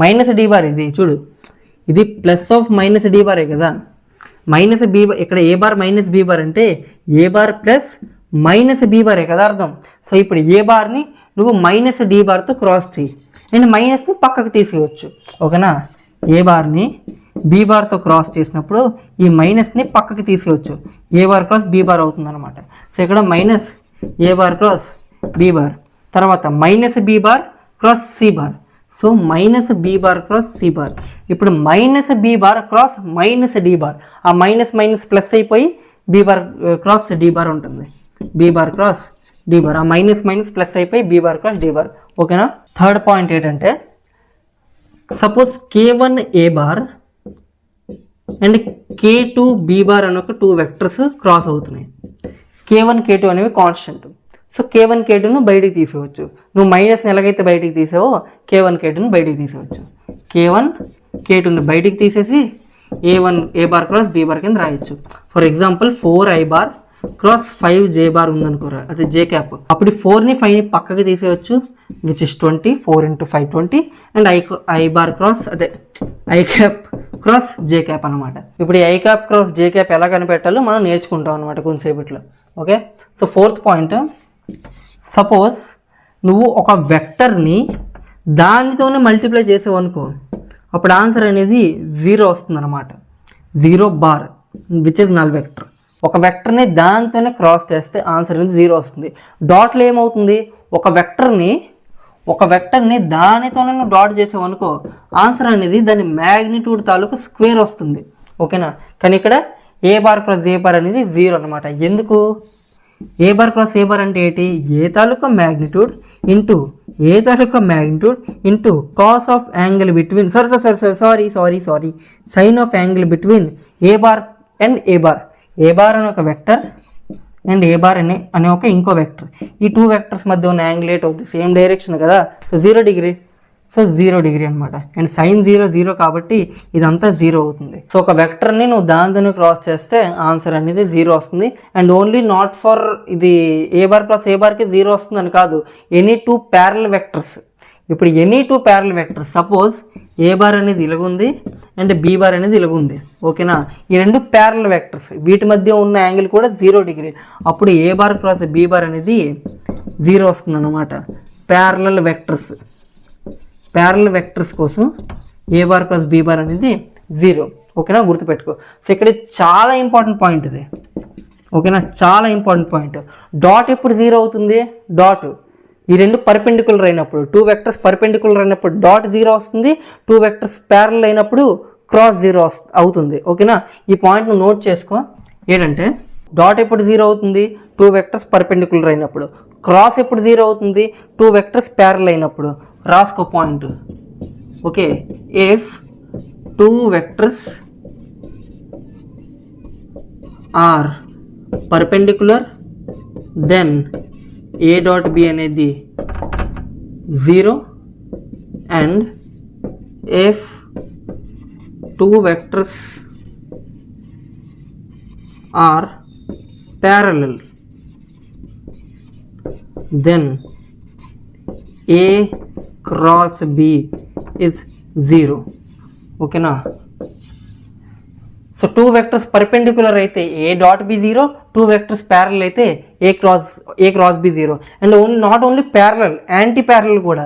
మైనస్ డి బార్ ఇది చూడు, ఇది ప్లస్ ఆఫ్ మైనస్ డి బారే కదా. మైనస్ బి బార్, ఇక్కడ A bar minus B bar అంటే A bar plus minus B బారే కదా అర్థం. సో ఇప్పుడు ఏ బార్ని నువ్వు మైనస్ డి బార్తో క్రాస్ చేయి, నేను మైనస్ని పక్కకు తీసేయచ్చు, ఓకేనా. ఏ బార్ని బి బార్తో క్రాస్ చేసినప్పుడు ఈ మైనస్ని పక్కకి తీసేయచ్చు, A bar cross B bar అవుతుంది అనమాట. సో ఇక్కడ minus A bar cross B bar, తర్వాత minus B bar cross C bar. So minus B bar cross C bar. ఇప్పుడు minus B bar cross minus D bar, ఆ మైనస్ మైనస్ ప్లస్ అయిపోయి B bar cross D bar ఉంటుంది. B bar cross D bar, ఆ మైనస్ మైనస్ ప్లస్ అయిపోయి B bar cross D bar. ఓకేనా. థర్డ్ పాయింట్ ఏంటంటే suppose K1 A bar and K2 B bar అని ఒక 2 వెక్టర్స్ క్రాస్ అవుతున్నాయి. K1 K2 అనేవి కాన్స్టెంట్. సో K1 K2ను బయటికి తీసుకోవచ్చు. నువ్వు మైనస్ని ఎలాగైతే బయటికి తీసావో K1 K2ను బయటికి తీసుకోవచ్చు. K1 K2ని బయటికి తీసేసి A bar cross B bar కింద రాయొచ్చు. For example 4i bar cross 5j bar ఉందనుకోరా, అది జే క్యాప్. అప్పుడు 4ని 5ని పక్కకి తీసేయచ్చు, which is 20, 4 × 5 20, and I bar cross అదే I cap cross J cap అనమాట. ఇప్పుడు ఈ I cap cross J cap ఎలా కనిపెట్టాలో మనం నేర్చుకుంటాం అనమాట కొంతసేపట్లో. Okay. So fourth point, suppose నువ్వు ఒక వెక్టర్ని దానితోనే మల్టిప్లై చేసావు అనుకో, అప్పుడు ఆన్సర్ అనేది 0 వస్తుంది అనమాట. 0 bar which is null vector. ఒక వెక్టర్ని దానితోనే క్రాస్ చేస్తే ఆన్సర్ అనేది 0 వస్తుంది. డాట్లో ఏమవుతుంది, ఒక వెక్టర్ని దానితోనే నువ్వు డాట్ చేసావు అనుకో, ఆన్సర్ అనేది దాని మ్యాగ్నిట్యూడ్ తాలూకు స్క్వేర్ వస్తుంది. ఓకేనా. కానీ ఇక్కడ A bar cross A bar అనేది 0 అనమాట. ఎందుకు? A bar cross A bar అంటే ఏంటి, ఏ తాలూకా మ్యాగ్నిట్యూడ్ ఇంటూ ఏ తాలూకా magnitude into cos of angle between sorry sine of angle between A bar and A bar. A bar అనే ఒక వెక్టర్ అండ్ ఏ బార్ అనే ఒక ఇంకో వెక్టర్. ఈ 2 వెక్టర్స్ మధ్య ఉన్న యాంగిల్ ఏట్ అవుతుంది, సేమ్ డైరెక్షన్ కదా. So 0 degree. సో 0 డిగ్రీ అనమాట. అండ్ సైన్ 0 కాబట్టి ఇదంతా 0 అవుతుంది. సో ఒక వెక్టర్ని నువ్వు దానితో క్రాస్ చేస్తే ఆన్సర్ అనేది 0 వస్తుంది. అండ్ ఓన్లీ నాట్ ఫర్ ఇది ఏ బార్ ప్లస్ ఏ బార్కి 0 వస్తుందని కాదు, ఎనీ 2 ప్యారలల్ వెక్టర్స్. ఇప్పుడు any 2 parallel vectors, suppose A bar అనేది ఇలాగుంది అండ్ బి బార్ అనేది ఇలాగుంది. ఓకేనా. ఈ 2 ప్యారలల్ వెక్టర్స్, వీటి మధ్య ఉన్న యాంగిల్ కూడా 0 డిగ్రీ. అప్పుడు A bar cross B bar అనేది 0 వస్తుంది అనమాట. ప్యారలల్ వెక్టర్స్ కోసం ఏ బార్ క్రాస్ బి బార్ అనేది 0. ఓకేనా, గుర్తుపెట్టుకో. సో ఇక్కడ చాలా ఇంపార్టెంట్ పాయింట్ ఇది. ఓకేనా, చాలా ఇంపార్టెంట్ పాయింట్. డాట్ ఎప్పుడు 0 అవుతుంది? డాట్ ఈ 2 పర్పెండిక్యులర్ అయినప్పుడు, 2 వెక్టర్స్ పర్పెండిక్యులర్ అయినప్పుడు డాట్ 0 వస్తుంది. 2 వెక్టర్స్ ప్యారలల్ అయినప్పుడు క్రాస్ 0 అవుతుంది. ఓకేనా, ఈ పాయింట్ను నోట్ చేసుకో. ఏంటంటే డాట్ ఎప్పుడు 0 అవుతుంది? 2 వెక్టర్స్ పర్పెండిక్యులర్ అయినప్పుడు. క్రాస్ ఎప్పుడు 0 అవుతుంది? 2 వెక్టర్స్ ప్యారలల్ అయినప్పుడు. రాసుకో point. Okay, if 2 vectors are perpendicular then A dot B అనేది 0 and if 2 vectors are parallel then A cross B is 0. ఓకేనా. సో 2 వెక్టర్స్ పర్పెండిక్యులర్ అయితే A dot B 0, 2 vectors parallel అయితే A cross B 0. And not only parallel, anti parallel కూడా.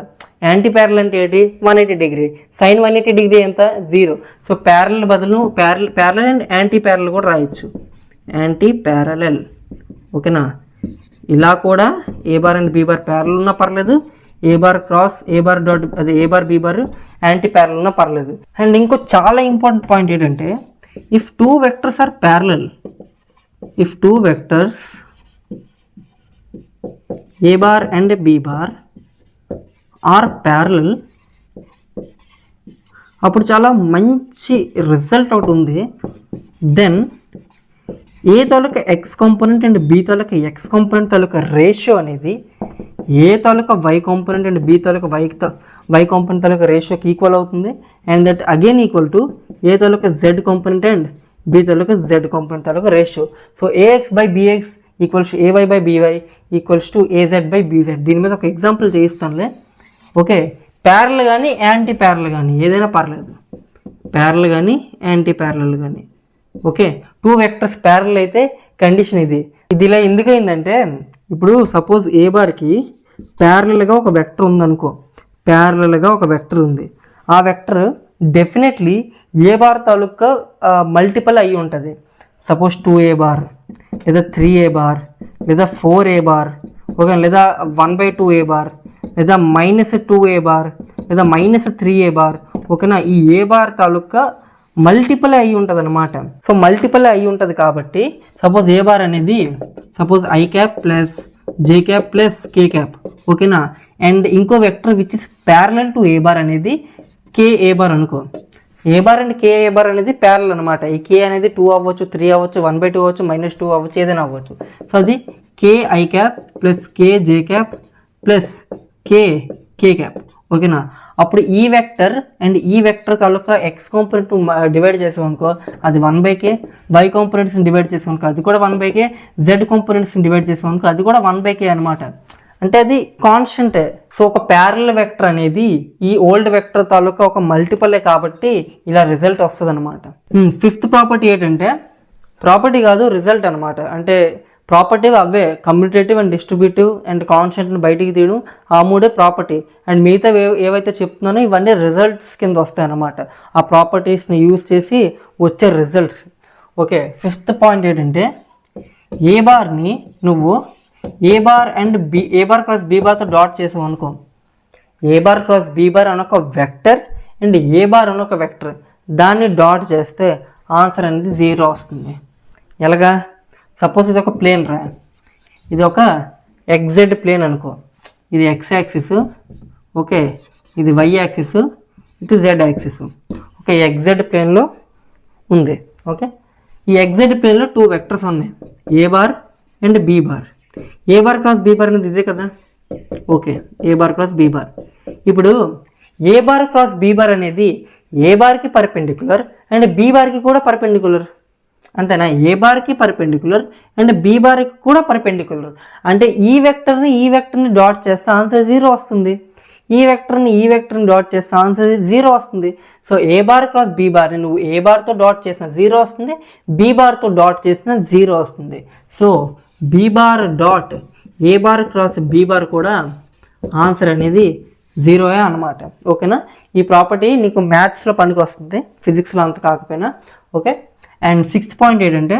యాంటీ ప్యారలల్ అంటే ఏంటి? 180 డిగ్రీ. సైన్ 180 డిగ్రీ ఎంత? 0. సో ప్యారలల్ బదులు ప్యారలల్ అండ్ యాంటీ ప్యారలల్ కూడా రాయొచ్చు. Anti parallel. ఓకేనా. ఇలా కూడా A bar and B bar parallel ఉన్నా పర్లేదు, A bar cross A bar dot అదే A bar B bar anti parallel ఉన్నా పర్లేదు. అండ్ ఇంకో చాలా ఇంపార్టెంట్ పాయింట్ ఏంటంటే, if 2 vectors are parallel, if 2 vectors a bar and b bar are parallel, అప్పుడు చాలా మంచి రిజల్ట్ ఒకటి ఉంది. దెన్ ఏ తాలూకా ఎక్స్ కాంపోనెంట్ అండ్ బి తాలూకా ఎక్స్ కాంపోనెంట్ తాలూకా రేషియో అనేది ఏ తాలూకా వై కాంపోనెంట్ అండ్ బి తాలూకా వై కాంపోనెంట్ తాలూకా రేషియోకి ఈక్వల్ అవుతుంది. And that again equal to A తాలూకా జెడ్ కాంపోనెంట్ అండ్ బి తాలూకా జెడ్ కాంపోనెంట్ తాలూకా ratio. So A X by B X equals to A Y by B Y equals to A Z by B Z. దీని మీద ఒక ఎగ్జాంపుల్ చేయిస్తానులే. ఓకే, ప్యారలల్ కానీ యాంటీ ప్యారలల్ కానీ ఏదైనా పర్లేదు, ప్యారలల్ కానీ యాంటీ ప్యారలల్ కానీ. ఓకే, 2 వెక్టర్స్ ప్యారలల్ అయితే కండిషన్ ఇది ఇలా ఎందుకైందంటే, ఇప్పుడు సపోజ్ ఏ బార్కి ప్యారలల్గా ఒక వెక్టర్ ఉందనుకో, ప్యారలల్గా ఒక వెక్టర్ ఉంది. ఆ వెక్టర్ డెఫినెట్లీ ఏ బార్ తాలూకా మల్టిపుల్ అయి ఉంటుంది. సపోజ్ 2a బార్ లేదా 3a బార్ లేదా 4a బార్, ఓకే, లేదా 1/2a బార్ లేదా -2a బార్ లేదా -3a బార్. ఓకేనా, ఈ ఏ బార్ తాలూకా మల్టిపుల్ అయి ఉంటుంది అనమాట. సో మల్టిపుల్ అయి ఉంటుంది కాబట్టి సపోజ్ ఏ బార్ అనేది suppose I cap plus J cap plus K cap, ఓకేనా. అండ్ ఇంకో vector which is parallel to A bar అనేది కే ఏ బార్ అనుకో. A bar and K A bar అనేది ప్యారల్ అనమాట. ఈ కే అనేది 2 అవ్వచ్చు, 3 అవ్వచ్చు, 1/2 అవ్వచ్చు, -2 అవ్వచ్చు, ఏదైనా అవ్వచ్చు. సో అది K I cap plus K J cap plus K K cap, ఓకేనా. అప్పుడు ఈ వెక్టర్ అండ్ ఈ వెక్టర్ తాలూకా ఎక్స్ కాంపోనెంట్ డివైడ్ చేసాం అనుకో అది 1/k, వై కాంపోనెంట్స్ని డివైడ్ చేసాం అనుకో అది కూడా 1/k, జెడ్ కాంపోనెంట్స్ని డివైడ్ చేసాం అనుకో అది కూడా 1/k అనమాట. అంటే అది కాన్స్టెంటే. సో ఒక ప్యారల్ వెక్టర్ అనేది ఈ ఓల్డ్ వెక్టర్ తాలూకా ఒక మల్టిపలే కాబట్టి ఇలా రిజల్ట్ వస్తుంది అనమాట. ఫిఫ్త్ ప్రాపర్టీ ఏంటంటే, ప్రాపర్టీ కాదు రిజల్ట్ అనమాట. అంటే ప్రాపర్టీ అవే కమ్యూటేటివ్ అండ్ డిస్ట్రిబ్యూటివ్ అండ్ కాన్స్టెంట్ని బయటికి తీయడం, ఆ మూడే ప్రాపర్టీ. అండ్ మిగతా ఏవైతే చెప్తున్నానో ఇవన్నీ రిజల్ట్స్ కింద వస్తాయి అన్నమాట, ఆ ప్రాపర్టీస్ని యూజ్ చేసి వచ్చే రిజల్ట్స్. ఓకే, ఫిఫ్త్ పాయింట్ ఏంటంటే ఏ బార్ని నువ్వు A bar and B, A bar cross B బార్తో డాట్ చేసావు అనుకో, A bar cross B bar అని ఒక వెక్టర్ అండ్ ఏ బార్ అని ఒక వెక్టర్, దాన్ని డాట్ చేస్తే ఆన్సర్ అనేది 0 వస్తుంది. ఎలాగా? సపోజ్ ఇది ఒక ప్లేన్ రా, ఇది ఒక ఎగ్జెడ్ ప్లేన్ అనుకో, ఇది ఎక్స్ యాక్సిస్, ఓకే, ఇది వై యాక్సిస్, ఇది జెడ్ యాక్సిస్. ఓకే, ఎగ్జెడ్ ప్లేన్లో ఉంది. ఓకే, ఈ ఎగ్జెడ్ ప్లేన్లో 2 వెక్టర్స్ ఉన్నాయి, A bar and B bar. A bar cross B bar అనేది ఇదే కదా. Okay, A bar cross B bar. ఇప్పుడు A bar cross B bar అనేది ఏ బార్కి పర్పెండిక్యులర్ అండ్ బి బార్కి కూడా పర్పెండిక్యులర్, అంతేనా. ఏ బార్కి పర్పెండిక్యులర్ అండ్ బి బార్కి కూడా పర్పెండిక్యులర్. అంటే ఈ వెక్టర్ని డాట్ చేస్తే ఆన్సర్ 0 వస్తుంది, ఈ వెక్టర్ని డాట్ చేస్తే ఆన్సర్ 0 వస్తుంది. So A bar cross B బార్ని నువ్వు ఏ బార్తో డాట్ చేసిన 0 వస్తుంది, బి బార్తో డాట్ చేసిన 0 వస్తుంది. So B bar dot A bar cross B bar కూడా ఆన్సర్ అనేది 0 అనమాట. ఓకేనా, ఈ ప్రాపర్టీ నీకు మ్యాథ్స్లో పనికి వస్తుంది, ఫిజిక్స్లో అంత కాకపోయినా. ఓకే, అండ్ 6th పాయింట్ ఏంటంటే,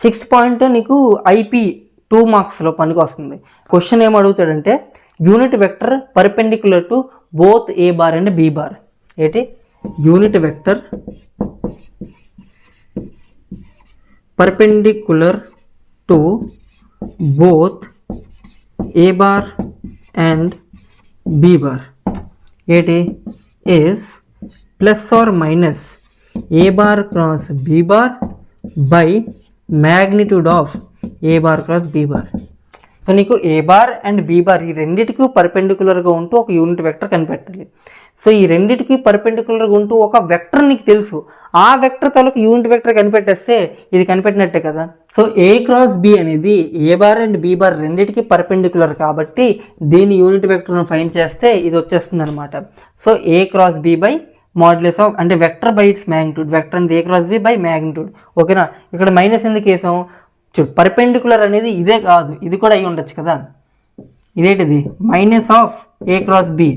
6th పాయింట్ నీకు ఐపీ 2 మార్క్స్లో పనికి వస్తుంది. క్వశ్చన్ ఏం అడుగుతాడంటే unit vector perpendicular to both A bar and B bar. ఏంటి? Unit vector perpendicular to both A bar and B bar ఏంటి is plus or minus a bar cross b bar by magnitude of a bar cross b bar. So నీకు A bar and B bar ఈ రెండింటికి పర్పెండిక్యులర్గా ఉంటూ ఒక యూనిట్ వెక్టర్ కనిపెట్టాలి. సో ఈ రెండింటికి పర్పెండిక్యులర్గా ఉంటూ ఒక వెక్టర్ నీకు తెలుసు, ఆ వెక్టర్ తాలూకు యూనిట్ వెక్టర్ కనిపెట్టేస్తే ఇది కనిపెట్టినట్టే కదా. సో ఏ క్రాస్ బి అనేది A bar and B bar రెండింటికి పర్పెండిక్యులర్ కాబట్టి దీని యూనిట్ వెక్టర్ను ఫైండ్ చేస్తే ఇది వచ్చేస్తుంది అనమాట. So A cross B by modulus of, అంటే vector by its magnitude, vector అనేది A cross B by magnitude. ఓకేనా, ఇక్కడ మైనస్ ఎందుకు వేసాం? పర్పెండిక్యులర్ అనేది ఇదే కాదు, ఇది కూడా అయి ఉండొచ్చు కదా. ఇదేంటిది? Minus of A cross B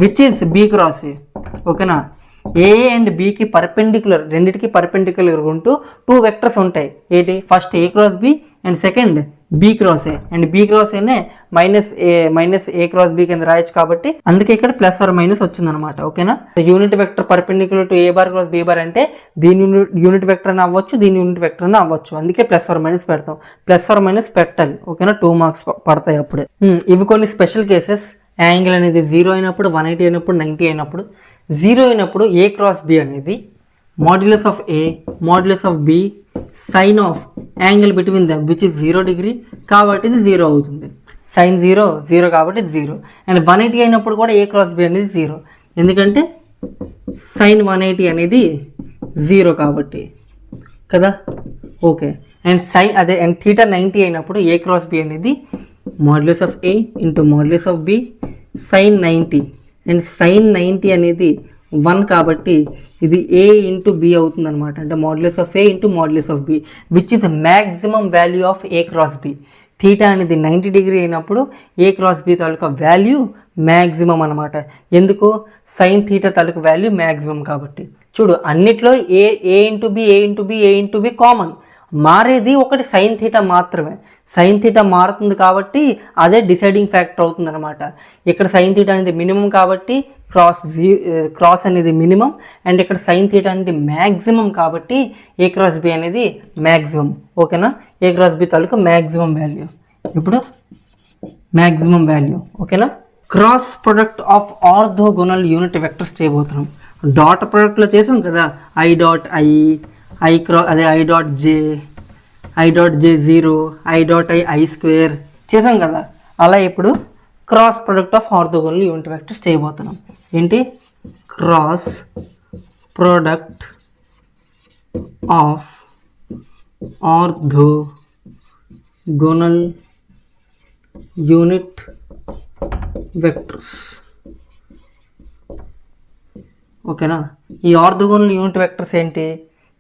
which is B cross A. ఓకేనా, ఏ అండ్ బికి పర్పెండిక్యులర్, రెండింటికి పర్పెండిక్యులర్ ఉంటూ 2 వెక్టర్స్ ఉంటాయి. ఏంటి? First A cross B and second B cross A. And B cross ఏనే మైనస్ ఏ క్రాస్ బి కింద రాయొచ్చు కాబట్టి అందుకే ఇక్కడ ప్లస్ ఆర్ మైనస్ వచ్చిందనమాట. ఓకేనా, unit vector perpendicular to A bar cross B bar అంటే దీని యూనిట్ వెక్టర్ అని అవ్వచ్చు, దీని యూనిట్ వెక్టర్ అని అవ్వచ్చు, అందుకే ప్లస్ ఆర్ మైనస్ పెడతాం. ప్లస్ ఆర్ మైనస్ పెట్టాలి. ఓకేనా, 2 మార్క్స్ పడతాయి అప్పుడే. ఇవి కొన్ని స్పెషల్ కేసెస్. యాంగిల్ అనేది 0 అయినప్పుడు, 180 అయినప్పుడు, 90 అయినప్పుడు. 0 అయినప్పుడు ఏ క్రాస్ బి అనేది modulus of A modulus of B sine of angle between them which is 0 degree కాబట్టి ఇది 0 అవుతుంది. సైన్ 0 కాబట్టి ఇది 0. అండ్ 180 అయినప్పుడు కూడా ఏ క్రాస్ బి అనేది 0, ఎందుకంటే సైన్ 180 అనేది 0 కాబట్టి కదా. ఓకే, అండ్ అండ్ థీటా 90 అయినప్పుడు ఏ క్రాస్ బి అనేది modulus of A into modulus of B sine 90. And sine 90 అనేది 1 కాబట్టి ఇది ఏ ఇంటూ బి అవుతుంది అనమాట. అంటే modulus of A into modulus of B which is maximum value of A cross B. Theta అనేది 90 డిగ్రీ అయినప్పుడు ఏ క్రాస్ బి తాలూకా వాల్యూ మ్యాక్సిమం అనమాట. ఎందుకు? సైన్ థీటా తాలూకా వాల్యూ మ్యాక్సిమం కాబట్టి. చూడు, అన్నిట్లో ఏ ఇంటూ బి కామన్, మారేది ఒకటి సైన్ థీటా మాత్రమే. సైన్ థీటా మారుతుంది కాబట్టి అదే డిసైడింగ్ ఫ్యాక్టర్ అవుతుంది అనమాట. ఇక్కడ సైన్ థీటా అనేది మినిమం కాబట్టి క్రాస్ అనేది మినిమం అండ్ ఇక్కడ సైన్ థీటా అనేది మ్యాక్సిమం కాబట్టి ఏ క్రాస్ బి అనేది మ్యాక్సిమం. ఓకేనా, ఏ క్రాస్ బి తాలూకు మ్యాక్సిమం వాల్యూ. ఇప్పుడు మ్యాక్సిమం వాల్యూ. ఓకేనా, cross product of orthogonal unit vectors చేయబోతున్నాం. డాట్ ప్రొడక్ట్లో చేసాం కదా, I dot I dot j 0, I dot I square చేసాం కదా. అలా ఇప్పుడు cross product of orthogonal unit vectors చేయబోతున్నాం. ఏంటి? Cross product of orthogonal unit vectors. ఓకేనా, ఈ ఆర్థోగోనల్ యూనిట్ వెక్టర్స్ ఏంటి?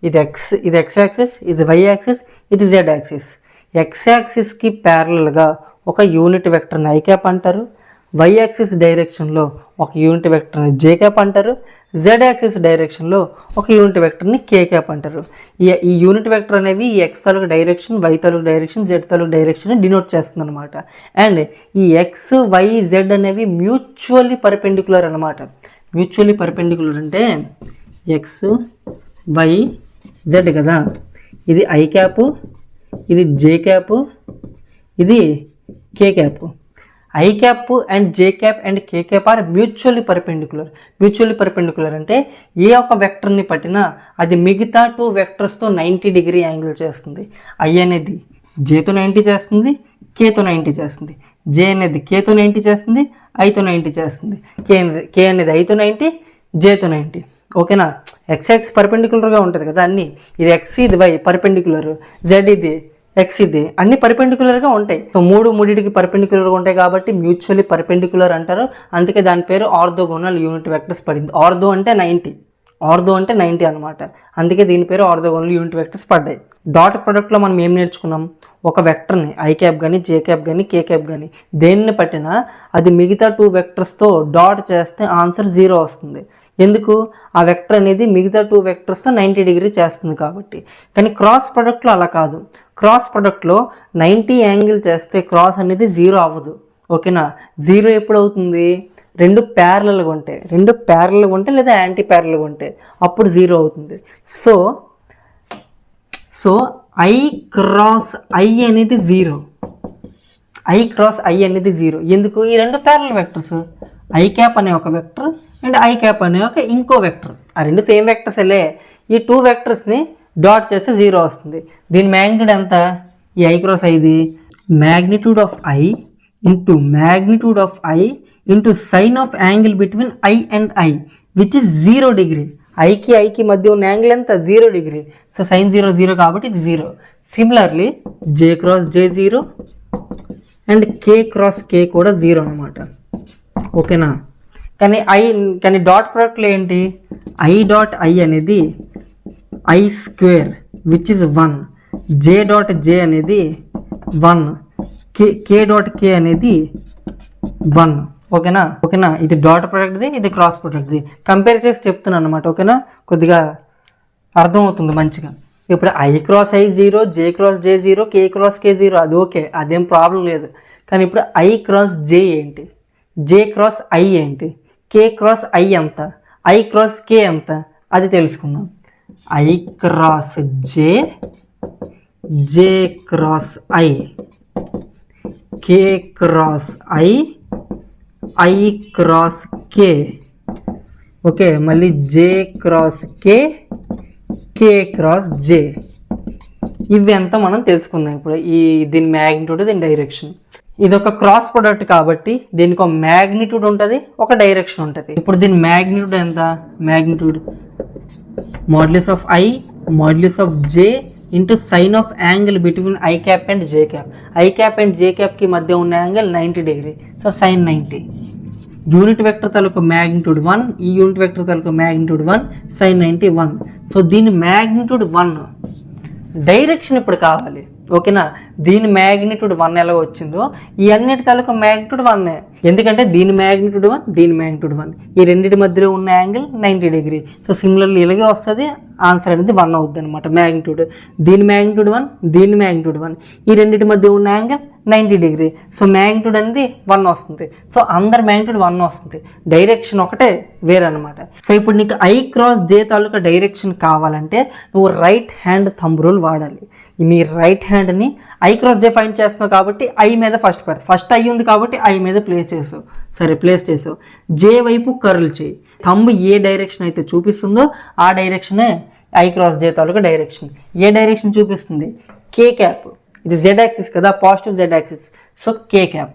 ఇది ఎక్స్ యాక్సిస్, ఇది వై యాక్సిస్, ఇది జెడ్ యాక్సిస్. ఎక్స్ యాక్సిస్కి ప్యారలల్గా ఒక యూనిట్ వెక్టర్ని ఐ క్యాప్ అంటారు, వై యాక్సిస్ డైరెక్షన్లో ఒక యూనిట్ వెక్టర్ని జే క్యాప్ అంటారు, జెడ్ యాక్సిస్ డైరెక్షన్లో ఒక యూనిట్ వెక్టర్ని కే క్యాప్ అంటారు. ఈ యూనిట్ వెక్టర్ అనేవి ఈ ఎక్స్ తాలూకు డైరెక్షన్, వై తాలూకు డైరెక్షన్, జెడ్ తాలూకు డైరెక్షన్ డినోట్ చేస్తుంది అనమాట. అండ్ ఈ ఎక్స్ వై జెడ్ అనేవి మ్యూచువల్లీ పర్పెండిక్యులర్ అనమాట. మ్యూచువల్లీ పర్పెండిక్యులర్ అంటే ఎక్స్ వై జెడ్ కదా, ఇది ఐ క్యాప్, ఇది జే క్యాప్, ఇది కే cap. I cap and J cap and K cap are mutually perpendicular. Mutually perpendicular అంటే ఏ ఒక వెక్టర్ని పట్టినా అది మిగతా 2 వెక్టర్స్తో 90 డిగ్రీ యాంగిల్ చేస్తుంది. ఐ అనేది జేతో 90 చేస్తుంది, కేతో 90 చేస్తుంది. జే అనేది కేతో 90 చేస్తుంది, ఐతో 90 చేస్తుంది. కే అనేది ఐతో 90, జేతో 90. ఓకేనా, ఎక్స్ పర్పెండిక్యులర్గా ఉంటుంది కదా అన్నీ. ఇది ఎక్స్, ఇది వై పర్పెండిక్యులర్, జెడ్ ఇది ఎక్స్, ఇది అన్ని పర్పెండిక్యులర్గా ఉంటాయి. సో మూడింటికి పర్పెండిక్యులర్గా ఉంటాయి కాబట్టి మ్యూచువల్లీ పర్పెండిక్యులర్ అంటారు. అందుకే దాని పేరు ఆర్థోగోనల్ యూనిట్ వెక్టర్స్ పడింది. ఆర్థో అంటే 90 అనమాట. అందుకే దీని పేరు ఆర్థోగోనల్ యూనిట్ వెక్టర్స్ పడ్డాయి. డాట్ ప్రొడక్ట్లో మనం ఏం నేర్చుకున్నాం? ఒక వెక్టర్ని ఐ క్యాప్ కానీ, జే క్యాప్ కానీ, కే క్యాప్ కానీ దేన్ని పట్టినా అది మిగతా 2 వెక్టర్స్తో డాట్ చేస్తే ఆన్సర్ 0 వస్తుంది. ఎందుకు? ఆ వెక్టర్ అనేది మిగతా 2 వెక్టర్స్తో 90 డిగ్రీ చేస్తుంది కాబట్టి. కానీ క్రాస్ ప్రొడక్ట్లో అలా కాదు. క్రాస్ ప్రొడక్ట్లో 90 యాంగిల్ చేస్తే క్రాస్ అనేది 0 అవ్వదు. ఓకేనా, 0 ఎప్పుడు అవుతుంది? 2 ప్యారలల్గా ఉంటాయి లేదా యాంటీ ప్యారలల్గా ఉంటాయి, అప్పుడు 0 అవుతుంది. సో ఐ క్రాస్ ఐ అనేది 0. ఐ క్రాస్ ఐ అనేది 0. ఎందుకు? ఈ 2 ప్యారలల్ వెక్టర్స్, ఐ క్యాప్ అనే ఒక వెక్టర్ అండ్ ఐ క్యాప్ అనే ఒక ఇంకో వెక్టర్, ఆ 2 సేమ్ వెక్టర్స్లే. ఈ 2 వెక్టర్స్ని డాట్ చేస్తే 0 వస్తుంది. దీని మ్యాగ్నిట్యూడ్ ఎంత? ఈ ఐ క్రాస్ ఐది magnitude of I into sine of angle between I and I which is 0 degree. ఐకి మధ్య ఉన్న యాంగిల్ ఎంత? 0 డిగ్రీ. సో సైన్ 0 కాబట్టి ఇది 0. Similarly J cross J 0 and K cross K కూడా 0 అనమాట. ఓకేనా, కానీ డాట్ ప్రొడక్ట్లో ఏంటి? ఐ డాట్ ఐ అనేది I square which is 1, J dot J అనేది 1, కే డాట్ కే అనేది 1. ఓకేనా, ఇది డాట్ ప్రొడక్ట్ది, ఇది క్రాస్ ప్రొడక్ట్ది. కంపేర్ చేసి చెప్తున్నాను అనమాట. ఓకేనా, కొద్దిగా అర్థమవుతుంది మంచిగా. ఇప్పుడు I cross I 0, J cross J 0, K cross K 0 అది ఓకే, అదేం ప్రాబ్లం లేదు. కానీ ఇప్పుడు ఐ క్రాస్ జే ఏంటి? జే క్రాస్ ఐ ఏంటి? కే క్రాస్ ఐ ఎంత? ఐ క్రాస్ కే ఎంత? అది తెలుసుకుందాం. I cross J, J cross I, K cross I, I cross K. Okay, మళ్ళీ జే క్రాస్ కే, కే క్రాస్ జే. ఇవి ఎంత మనం తెలుసుకుందాం ఇప్పుడు. దీని మ్యాగ్నిట్యూడ్, దీని డైరెక్షన్. ఇది ఒక క్రాస్ ప్రొడక్ట్ కాబట్టి దీనికి ఒక మ్యాగ్నిట్యూడ్ ఉంటుంది, ఒక డైరెక్షన్ ఉంటుంది. ఇప్పుడు దీని మ్యాగ్నిట్యూడ్ ఎంత? Magnitude modulus of I modulus of J into sine of angle between I cap and J cap. I cap and J క్యాప్కి మధ్య ఉన్న angle 90 degree. So sine 90. Unit vector తాలూకు మ్యాగ్నిట్యూడ్ 1, ఈ యూనిట్ వెక్టర్ తాలూకు మ్యాగ్నిట్యూడ్ 1, సైన్ 90 1. సో దీని మ్యాగ్నిట్యూడ్ 1. డైరెక్షన్ ఇప్పుడు కావాలి. ఓకేనా, దీని మ్యాగ్నిట్యూడ్ 1 ఎలా వచ్చిందో ఈ అన్నిటి తాలూకు మ్యాగ్నిట్యూడ్ 1. ఎందుకంటే దీని మ్యాగ్నిట్యూడ్ 1, దీని మ్యాగ్నిట్యూడ్ 1, ఈ రెండింటి మధ్యలో ఉన్న యాంగిల్ 90 డిగ్రీ. సో సిమిలర్లీ ఇలాగే వస్తుంది, ఆన్సర్ అనేది 1 అవుతుంది అనమాట. మ్యాగ్నిట్యూడ్ దీని మ్యాగ్నిట్యూడ్ 1, దీని మ్యాగ్నిట్యూడ్ 1, ఈ రెండింటి మధ్య ఉన్న యాంగిల్ 90 డిగ్రీ. సో మ్యాగ్నిట్యూడ్ అనేది 1 వస్తుంది. సో అందరి మ్యాగ్నిట్యూడ్ 1 వస్తుంది, డైరెక్షన్ ఒకటే వేరనమాట. సో ఇప్పుడు నీకు ఐ క్రాస్ జే తాలూకా డైరెక్షన్ కావాలంటే నువ్వు రైట్ హ్యాండ్ థంబ్ రూల్ వాడాలి. నీ రైట్ హ్యాండ్ని ఐ క్రాస్ జే ఫైండ్ చేస్తున్నావు కాబట్టి ఐ మీద ఫస్ట్ పెడతావు. ఫస్ట్ ఐ ఉంది కాబట్టి ఐ మీద ప్లేస్ చేసావు. సరే ప్లేస్ చేసావు. జే వైపు కర్ల్ చేయి. థంబ్ ఏ డైరెక్షన్ అయితే చూపిస్తుందో ఆ డైరెక్షనే ఐ క్రాస్ జే తాలూకా డైరెక్షన్. ఏ డైరెక్షన్ చూపిస్తుంది? K cap. ఇది జెడ్ యాక్సిస్ కదా, positive Z axis. So K cap.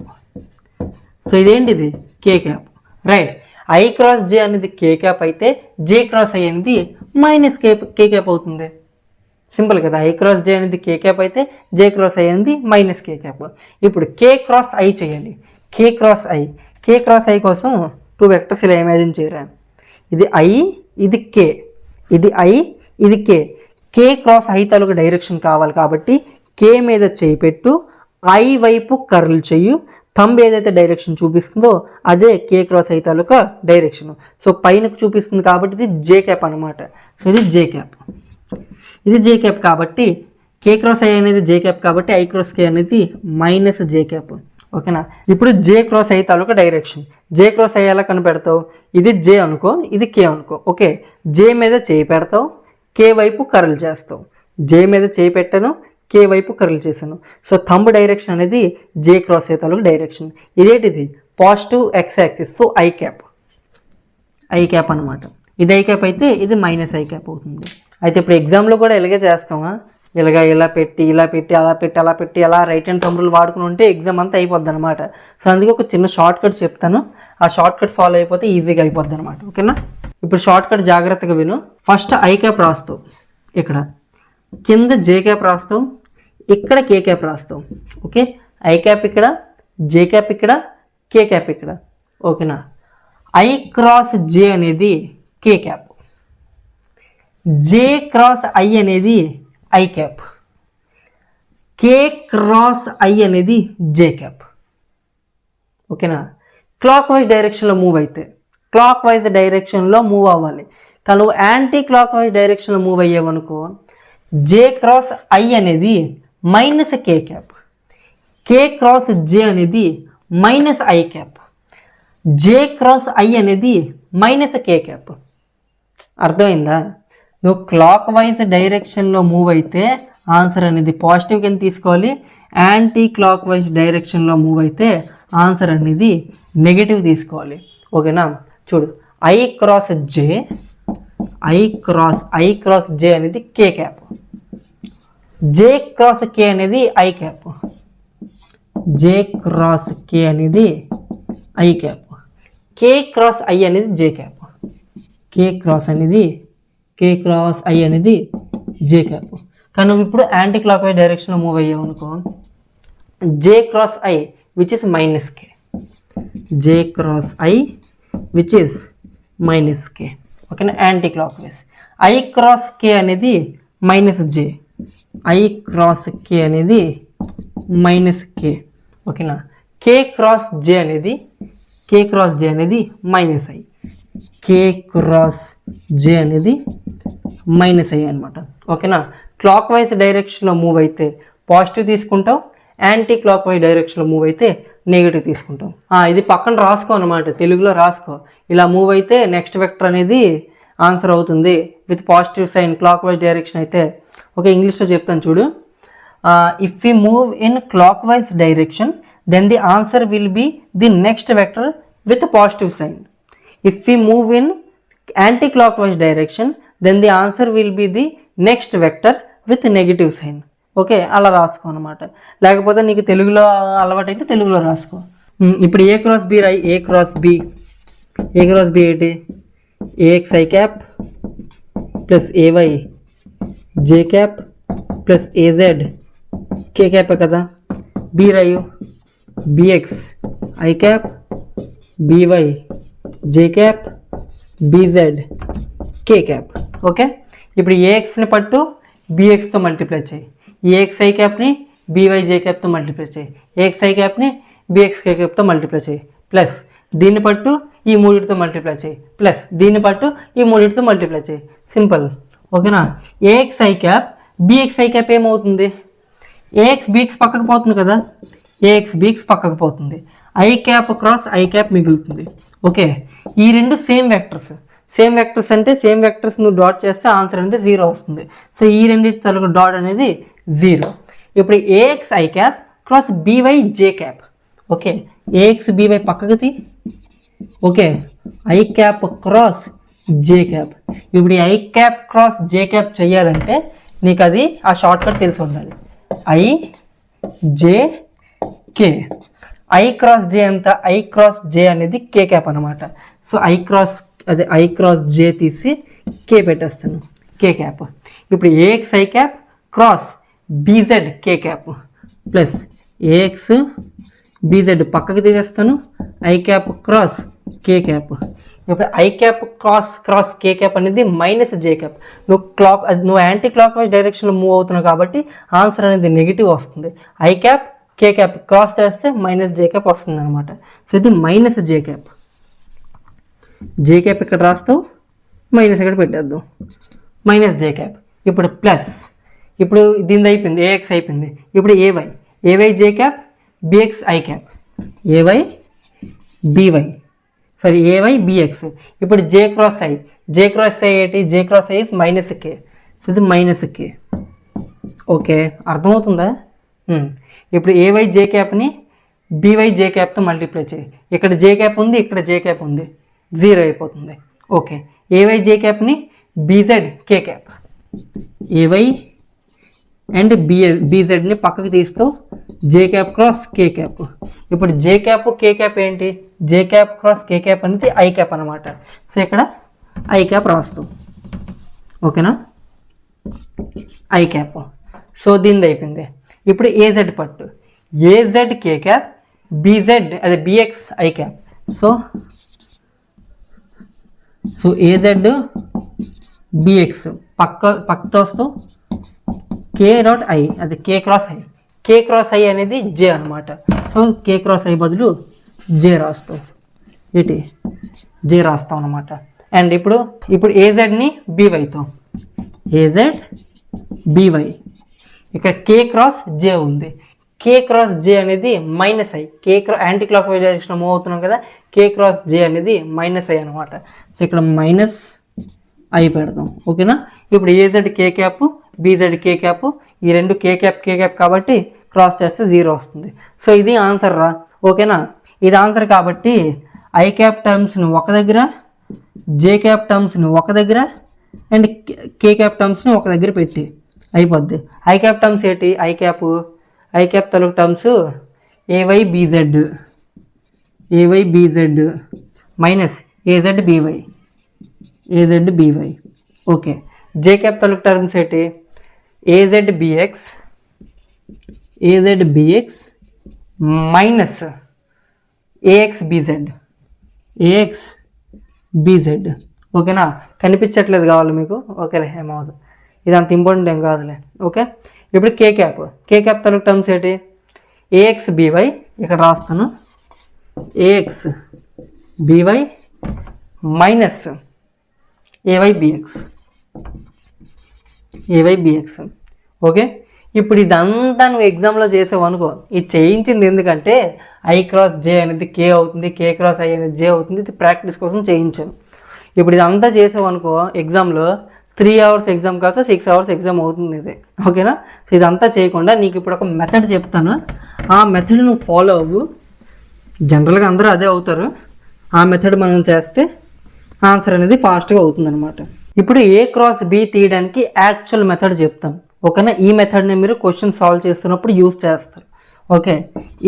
So ఇదేంటిది? K cap. Right. I cross J అనేది కే క్యాప్ అయితే జే క్రాస్ ఐ అనేది మైనస్ కే క్యాప్ అవుతుంది. సింపుల్ కదా. ఐ క్రాస్ జే అనేది కే క్యాప్ అయితే జే క్రాస్ ఐ అనేది మైనస్ కే క్యాప్. ఇప్పుడు కే క్రాస్ ఐ చేయాలి. K cross I. K cross I కోసం 2 వెక్టర్స్ ఇలా ఇమాజిన్ చేయరా. ఇది ఐ, ఇది కే. ఇది ఐ, ఇది కే. కే క్రాస్ ఐ తాలూకు డైరెక్షన్ కావాలి కాబట్టి కే మీద చేయి పెట్టు, ఐ వైపు కర్ల్ చెయ్యు. థంబ్ ఏదైతే డైరెక్షన్ చూపిస్తుందో అదే కే క్రాస్ ఐ తాలూకా డైరెక్షన్. సో పైనకు చూపిస్తుంది కాబట్టి ఇది జే క్యాప్ అనమాట. సో ఇది జే క్యాప్. ఇది జే క్యాప్ కాబట్టి కే క్రాస్ ఐ అనేది జే క్యాప్ కాబట్టి ఐ క్రాస్ కే అనేది మైనస్ జే క్యాప్. ఓకేనా. ఇప్పుడు జే క్రాస్ ఐ తాలూకా డైరెక్షన్. జే క్రాస్ ఐ ఎలా కనిపెడతావు? ఇది జే అనుకో, ఇది కే అనుకో. ఓకే. జే మీద చేయి పెడతావు, కే వైపు కర్ల్ చేస్తావు. జే మీద చేయి పెట్టాను, కే వైపు కర్ల్ చేశాను. సో థంబ్ డైరెక్షన్ అనేది జే క్రాస్ ఐ తాలూకా డైరెక్షన్. ఇదేంటిది? Positive X axis. So I cap. I cap అనమాట. ఇది ఐ క్యాప్ అయితే ఇది మైనస్ ఐ క్యాప్ అవుతుంది. అయితే ఇప్పుడు ఎగ్జామ్లో కూడా ఇలాగే చేస్తామా? ఇలా పెట్టి అలా పెట్టి అలా రైట్ హ్యాండ్ థంబ్ రూల్ వాడుకుని ఉంటే ఎగ్జామ్ అంతా అయిపోద్ది అనమాట. సో అందుకే ఒక చిన్న షార్ట్ కట్ చెప్తాను, ఆ షార్ట్ కట్ ఫాలో అయిపోతే ఈజీగా అయిపోద్ది అనమాట. ఓకేనా. ఇప్పుడు షార్ట్ కట్ జాగ్రత్తగా విను. ఫస్ట్ ఐ క్యాప్ రాస్తావు, ఇక్కడ కింద జే క్యాప్ రాస్తావు, ఇక్కడ కే క్యాప్ రాస్తావు. ఓకే. ఐ క్యాప్ ఇక్కడ, జే క్యాప్ ఇక్కడ, కే క్యాప్ ఇక్కడ. ఓకేనా. ఐ క్రాస్ జే అనేది K cap, J cross I అనేది I cap, K cross I అనేది జే క్యాప్. ఓకేనా. క్లాక్ వైజ్ డైరెక్షన్లో మూవ్ అయితే, క్లాక్ వైజ్ డైరెక్షన్లో మూవ్ అవ్వాలి. కానీ నువ్వు యాంటీ క్లాక్ వైజ్ డైరెక్షన్లో మూవ్ అయ్యావనుకో, జే క్రాస్ ఐ అనేది minus K cap, K cross J అనేది minus I cap, J cross I అనేది మైనస్ కే క్యాప్. అర్థమైందా? నువ్వు క్లాక్ వైజ్ డైరెక్షన్లో మూవ్ అయితే ఆన్సర్ అనేది పాజిటివ్ కింద తీసుకోవాలి. యాంటీ క్లాక్ వైజ్ డైరెక్షన్లో మూవ్ అయితే ఆన్సర్ అనేది నెగిటివ్ తీసుకోవాలి. ఓకేనా. చూడు, I cross J, I cross J అనేది K cap, J cross K అనేది I cap, J cross K అనేది I cap, K cross I అనేది J cap, K cross I అనేది జే క్యాప్. కానీ నువ్వు ఇప్పుడు యాంటీ క్లాక్ వైజ్ డైరెక్షన్లో మూవ్ అయ్యావు అనుకో, J cross I which is minus K, J cross I which is minus K. ఓకేనా. Anti clock wise. I cross K అనేది minus J, I cross K అనేది మైనస్ కే. ఓకేనా. కే క్రాస్ జే అనేది minus I, K cross J అనేది మైనస్ ఐ అనమాట. ఓకేనా. క్లాక్ వైజ్ డైరెక్షన్లో మూవ్ అయితే పాజిటివ్ తీసుకుంటావు, యాంటీ క్లాక్ వైజ్ డైరెక్షన్లో మూవ్ అయితే నెగిటివ్ తీసుకుంటాం. ఇది పక్కన రాసుకో అనమాట, తెలుగులో రాసుకో. ఇలా మూవ్ అయితే నెక్స్ట్ వెక్టర్ అనేది ఆన్సర్ అవుతుంది with positive sign clock wise direction అయితే. ఓకే. ఇంగ్లీష్లో చెప్తాను చూడు. If we move in clock wise direction then the answer will be the next vector with positive sign. If we move in anti clock wise direction then the answer will be the next vector with negative sign. Okay. అలా రాసుకో అనమాట. లేకపోతే నీకు తెలుగులో అలవాటు అయితే తెలుగులో రాసుకో. ఇప్పుడు ఏ క్రాస్ బి రాయి. ఏ క్రాస్ బి ఏంటి? AX I cap plus AY J cap plus AZ K cap కదా. బి రాయు. BX I cap BY J cap BZ K cap. Okay. ఇప్పుడు ఏఎక్స్ని పట్టు బిఎక్స్తో మల్టిప్లై చేయి, ఏఎక్స్ ఐ క్యాప్ని బీవై జే క్యాప్తో మల్టిప్లై చేయి, ఏఎక్స్ ఐ క్యాప్ని బిఎక్స్ కే క్యాప్తో మల్టిప్లై చేయి. ప్లస్ దీన్ని పట్టు ఈ మూడిటితో మల్టిప్లై చేయి ప్లస్ దీన్ని పట్టు ఈ మూడిటితో మల్టిప్లై చేయి, సింపుల్. ఓకేనా? A X I cap bx I cap ఏమవుతుంది? ఏఎక్స్ బిఎక్స్ పక్కకు పోతుంది కదా, ఏఎక్స్ బిఎక్స్ పక్కకు పోతుంది, I cap cross I cap మిగులుతుంది. ఓకే, ఈ రెండు సేమ్ వెక్టర్స్. సేమ్ వెక్టర్స్ అంటే సేమ్ వెక్టర్స్ నువ్వు డాట్ చేస్తే ఆన్సర్ అనేది 0 వస్తుంది. సో ఈ రెండింటి తలకు డాట్ అనేది 0. ఇప్పుడు AX I cap cross BY J cap. Okay, AX BY పక్కకి తీ. Okay, I cap cross J cap. ఇప్పుడు I cap cross J cap చేయాలంటే నీకు అది ఆ షార్ట్ కట్ తెలిసి ఉండాలి. I J K. I cross J ఎంత? ఐ క్రాస్ జే అనేది కే క్యాప్ అనమాట. సో ఐ క్రాస్ జే తీసి కే పెట్టేస్తాను, కే క్యాప్. ఇప్పుడు AX I cap cross BZ K cap plus AX BZ పక్కకి తీసేస్తాను, I cap cross K cap. ఇప్పుడు I cap cross K cap అనేది మైనస్ జే క్యాప్. నువ్వు యాంటీ క్లాక్ వైజ్ డైరెక్షన్లో మూవ్ అవుతున్నావు కాబట్టి ఆన్సర్ అనేది నెగిటివ్ వస్తుంది. I cap K cap cross చేస్తే మైనస్ జే క్యాప్ వస్తుంది అనమాట. సో ఇది minus J cap. J cap ఇక్కడ రాస్తావు, మైనస్ ఇక్కడ పెట్టేద్దాం, మైనస్ జే క్యాప్. ఇప్పుడు ప్లస్, ఇప్పుడు దీనిది అయిపోయింది, ఏఎక్స్ అయిపోయింది. ఇప్పుడు AY J cap bx I cap, ఏవై bx. ఇప్పుడు జే క్రాస్ ఐ ఏంటి? J cross I is minus K. So ఇది మైనస్ కే. ఓకే, అర్థమవుతుందా? ఇప్పుడు ఏవై జే క్యాప్ని బీవై జే క్యాప్తో మల్టిప్లై చేయి. ఇక్కడ జే క్యాప్ ఉంది, ఇక్కడ జే క్యాప్ ఉంది, 0 అయిపోతుంది. ఓకే, ఏవై జే క్యాప్ని BZ K cap, AY and బీజెడ్ని పక్కకి తీస్తూ J cap cross K cap. ఇప్పుడు జే క్యాప్ కే క్యాప్ ఏంటి? J cap cross K cap అనేది ఐ క్యాప్ అనమాట. సో ఇక్కడ ఐ క్యాప్ రాస్తాం. ఓకేనా? I cap. సో దీనిది అయిపోయింది. ఇప్పుడు ఏజెడ్ పట్టు, ఏజెడ్ కే క్యాప్ బీజెడ్ అదే BX I cap. So AZ BX పక్కతో వస్తూ కే డాట్ ఐ అది K cross I. K cross I అనేది జే అనమాట. సో కే క్రాస్ ఐ బదులు జే రాస్తాం, ఇటు జే రాస్తాం అనమాట. అండ్ ఇప్పుడు ఏజెడ్ని బీవైతో, ఏజెడ్ బీవై. ఇక్కడ కే క్రాస్ జే ఉంది, కే క్రాస్ జే అనేది minus I. Anti clock wise direction move అవుతున్నాం కదా, కే క్రాస్ జే అనేది మైనస్ ఐ అనమాట. సో ఇక్కడ మైనస్ ఐ పెడదాం. ఓకేనా? ఇప్పుడు A Z K cap BZ K cap, ఈ రెండు కే క్యాప్ కాబట్టి క్రాస్ చేస్తే 0 వస్తుంది. సో ఇది ఆన్సర్ రా. ఓకేనా? ఇది ఆన్సర్ కాబట్టి ఐ క్యాప్ టర్మ్స్ని ఒక దగ్గర, జే క్యాప్ టర్మ్స్ని ఒక దగ్గర అండ్ కే క్యాప్ టర్మ్స్ని ఒక దగ్గర పెట్టి అయిపోద్ది. ఐ క్యాప్ టర్మ్స్ ఏంటి? ఐ క్యాప్ తలుగు terms AY BZ minus AZ BY. Okay, J cap తలుగు టర్మ్స్ ఏంటి? AZ BX minus AX BZ. ఓకేనా? కనిపించట్లేదు కావాలి మీకు? ఓకేలే, ఏమవుదు, ఇది అంత ఇంపార్టెంట్ ఏం కాదులే. ఓకే, ఇప్పుడు కే క్యాప్ తలుగు టర్మ్స్ ఏంటి? ఏఎక్స్ బీవై, ఇక్కడ రాస్తాను, AX BY minus AY BX. Okay, ఇప్పుడు ఇదంతా నువ్వు ఎగ్జామ్లో చేసావు అనుకో. ఇది చేయించింది ఎందుకంటే ఐ క్రాస్ జే అనేది కే అవుతుంది, కే క్రాస్ ఐ అనేది జే అవుతుంది. ఇది ప్రాక్టీస్ కోసం చేయించాను. ఇప్పుడు ఇదంతా చేసావు అనుకో, ఎగ్జామ్లో 3 hours ఎగ్జామ్ కాస్త 6 hours ఎగ్జామ్ అవుతుంది ఇది. ఓకేనా? సో ఇదంతా చేయకుండా నీకు ఇప్పుడు ఒక మెథడ్ చెప్తాను, ఆ మెథడ్ నువ్వు ఫాలో అవ్వు. జనరల్గా అందరూ అదే అవుతారు. ఆ మెథడ్ మనం చేస్తే ఆన్సర్ అనేది ఫాస్ట్గా అవుతుంది అనమాట. ఇప్పుడు ఏ క్రాస్ బి తీయడానికి యాక్చువల్ మెథడ్ చెప్తాను. ఓకేనా? ఈ మెథడ్ని మీరు క్వశ్చన్ సాల్వ్ చేస్తున్నప్పుడు యూజ్ చేస్తారు. ఓకే,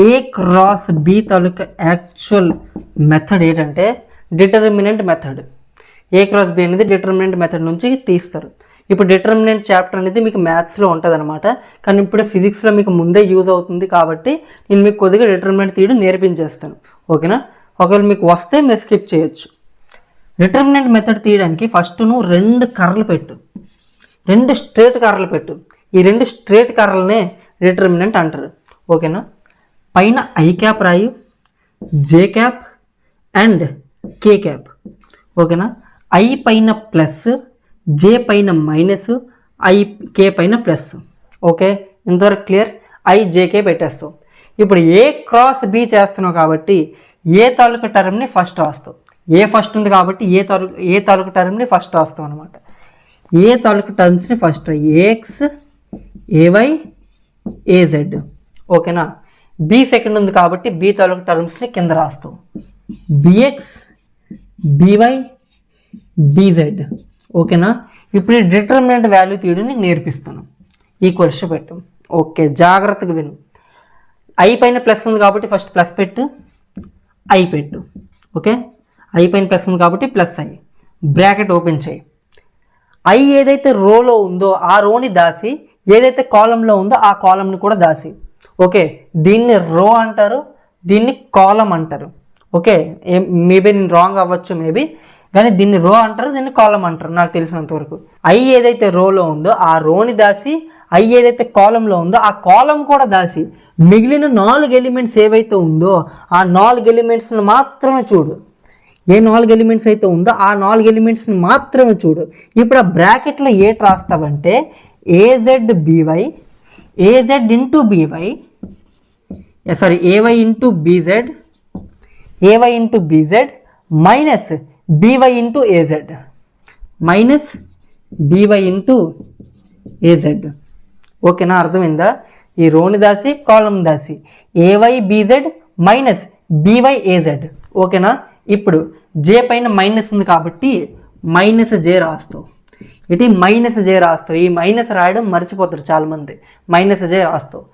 ఏ క్రాస్ బి తాలూకా యాక్చువల్ మెథడ్ ఏంటంటే డిటర్మినెంట్ మెథడ్. ఏ క్రాస్ బి అనేది డిటర్మినెంట్ మెథడ్ నుంచి తీస్తారు. ఇప్పుడు డిటర్మినెంట్ చాప్టర్ అనేది మీకు మ్యాథ్స్లో ఉంటుంది అనమాట, కానీ ఇప్పుడు ఫిజిక్స్లో మీకు ముందే యూజ్ అవుతుంది కాబట్టి నేను మీకు కొద్దిగా డిటర్మినెంట్ తీయడం నేర్పించేస్తాను. ఓకేనా? ఒకవేళ మీకు వస్తే మీరు స్కిప్ చేయొచ్చు. డిటర్మినెంట్ మెథడ్ తీయడానికి ఫస్ట్ నువ్వు 2 కర్రలు పెట్టు, 2 స్ట్రేట్ కర్రలు పెట్టు. ఈ 2 స్ట్రేట్ కర్రలనే డిటర్మినెంట్ అంటారు. ఓకేనా? పైన ఐ క్యాప్ రాయు, J cap and K cap. ఓకేనా, ఐ పైన ప్లస్, జే పైన మైనస్, ఐ కే పైన ప్లస్. ఓకే, ఇంతవరకు క్లియర్. ఐ జేకే పెట్టేస్తావు. ఇప్పుడు ఏ క్రాస్ బి చేస్తున్నావు కాబట్టి ఏ తాలూకా టర్మ్ని ఫస్ట్ రాస్తావు. ఏ ఫస్ట్ ఉంది కాబట్టి ఏ తాలూకా టర్మ్ని ఫస్ట్ రాస్తావు అనమాట. ఏ తాలూకా టర్మ్స్ని ఫస్ట్ ఏఎక్స్ ఏవై ఏజెడ్. ఓకేనా, బి సెకండ్ ఉంది కాబట్టి బి తాలూకా టర్మ్స్ని కింద రాస్తావు. Bx by BZ. ఓకేనా, ఇప్పుడు డిటర్మినెంట్ వాల్యూ తీయడం నీకు నేర్పిస్తాను. ఈక్వల్స్ పెట్టు. ఓకే, జాగ్రత్తగా విను. ఐ పైన ప్లస్ ఉంది కాబట్టి ఫస్ట్ ప్లస్ పెట్టు, ఐ పెట్టు. ఓకే, ఐ పైన ప్లస్ ఉంది కాబట్టి ప్లస్ ఐ, బ్రాకెట్ ఓపెన్ చేయి. ఐ ఏదైతే రోలో ఉందో ఆ రోని దాసి, ఏదైతే కాలంలో ఉందో ఆ కాలంని కూడా దాసి. ఓకే, దీన్ని రో అంటారు, దీన్ని కాలం అంటారు. ఓకే, మేబీ నేను రాంగ్ అవ్వచ్చు మేబీ, కానీ దీన్ని రో అంటారు, దీన్ని కాలం అంటారు నాకు తెలిసినంత వరకు. ఐ ఏదైతే రోలో ఉందో ఆ రోని దాసి, ఐ ఏదైతే కాలంలో ఉందో ఆ కాలం కూడా దాసి, మిగిలిన 4 ఎలిమెంట్స్ ఏవైతే ఉందో ఆ 4 ఎలిమెంట్స్ని మాత్రమే చూడు. ఏ 4 ఎలిమెంట్స్ అయితే ఉందో ఆ 4 ఎలిమెంట్స్ని మాత్రమే చూడు. ఇప్పుడు ఆ బ్రాకెట్లో ఏట్ రాస్తావంటే AZ BY, AZ into BY, sorry AY into BZ, AY into BZ minus BY into AZ, minus BY into AZ. ఓకేనా, అర్థమైందా? ఈ రోని దాసి కాలం దాసి AY BZ minus BY AZ. ఓకేనా, ఇప్పుడు జే పైన మైనస్ ఉంది కాబట్టి మైనస్ జే రాస్తావు. ఇటు మైనస్ జే రాస్తావు. ఈ మైనస్ రాయడం మర్చిపోతారు చాలామంది. మైనస్ జే రాస్తావు.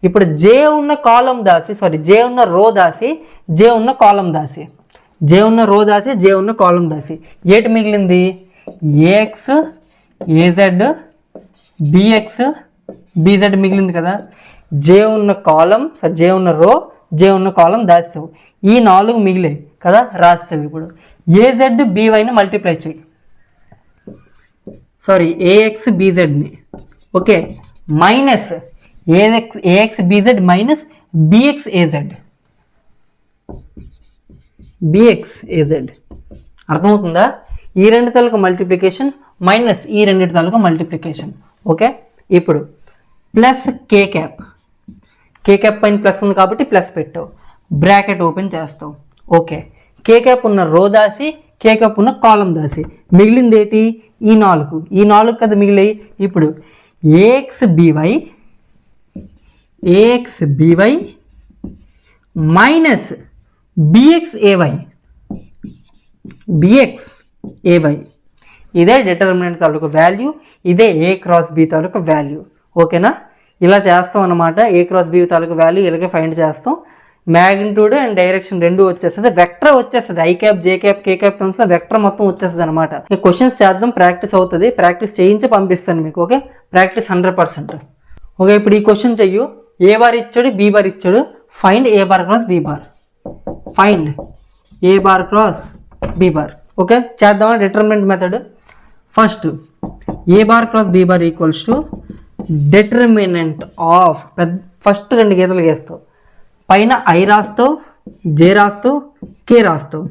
ఇప్పుడు జే ఉన్న కాలం దాసి, సారీ జే ఉన్న రో దాసి, జే ఉన్న కాలం దాసి, జే ఉన్న రో దాసి, జే ఉన్న కాలం దాసి, ఏటి మిగిలింది? ఏఎక్స్ ఏజెడ్ బిఎక్స్ బీజెడ్ మిగిలింది కదా. జే ఉన్న కాలం, సారీ జే ఉన్న రో, జే ఉన్న కాలం దాసావు. ఈ 4 మిగిలాయి కదా, రాస్తావు. ఇప్పుడు ఏజెడ్ బీవైని మల్టిప్లై చేయి, సారీ ఏఎక్స్ బీజెడ్ని. Okay, minus AX BZ minus BX AZ, BX AZ. అర్థమవుతుందా? ఈ 2 తాలూకా మల్టిప్లికేషన్ మైనస్ ఈ 2 తాలూకా మల్టిప్లికేషన్. ఓకే, ఇప్పుడు plus K cap. K cap పైన ప్లస్ ఉంది కాబట్టి ప్లస్ పెట్టావు, బ్రాకెట్ ఓపెన్ చేస్తావు. ఓకే, కే క్యాప్ ఉన్న రో దాసి, కే క్యాప్ ఉన్న కాలం దాసి, మిగిలింది ఏంటి? ఈ 4 కదా మిగిలాయి. ఇప్పుడు AX BY minus BX AY, ఇదే డిటర్మినెంట్ తాలూకు వాల్యూ, ఇదే ఏ క్రాస్ బి తాలూకు వాల్యూ. ఓకేనా, ఇలా చేస్తాం అన్నమాట. ఏ క్రాస్ బి తాలూకు వాల్యూ ఇలాగే ఫైండ్ చేస్తాం. మ్యాగ్నిట్యూడ్ అండ్ డైరెక్షన్ 2 వచ్చేస్తుంది, వెక్టర్ వచ్చేస్తుంది. I cap J cap K cap టర్మ్స్లో వెక్టర్ మొత్తం వచ్చేస్తుంది అనమాట. క్వశ్చన్స్ చేద్దాం, ప్రాక్టీస్ అవుతుంది. ప్రాక్టీస్ చేయించి పంపిస్తాను మీకు. Okay, practice 100%. ఓకే, ఇప్పుడు ఈ క్వశ్చన్ చెయ్యు. ఏ బార్ ఇచ్చాడు, బి బార్ ఇచ్చాడు. Find A bar cross B bar, find A bar cross B bar. Okay, చేద్దామా determinant method. First A bar cross B bar equals to determinant of, first 2 గీతలు గీస్తావు. పైన ఐ రాస్తావు, జే రాస్తావు, కే రాస్తావు.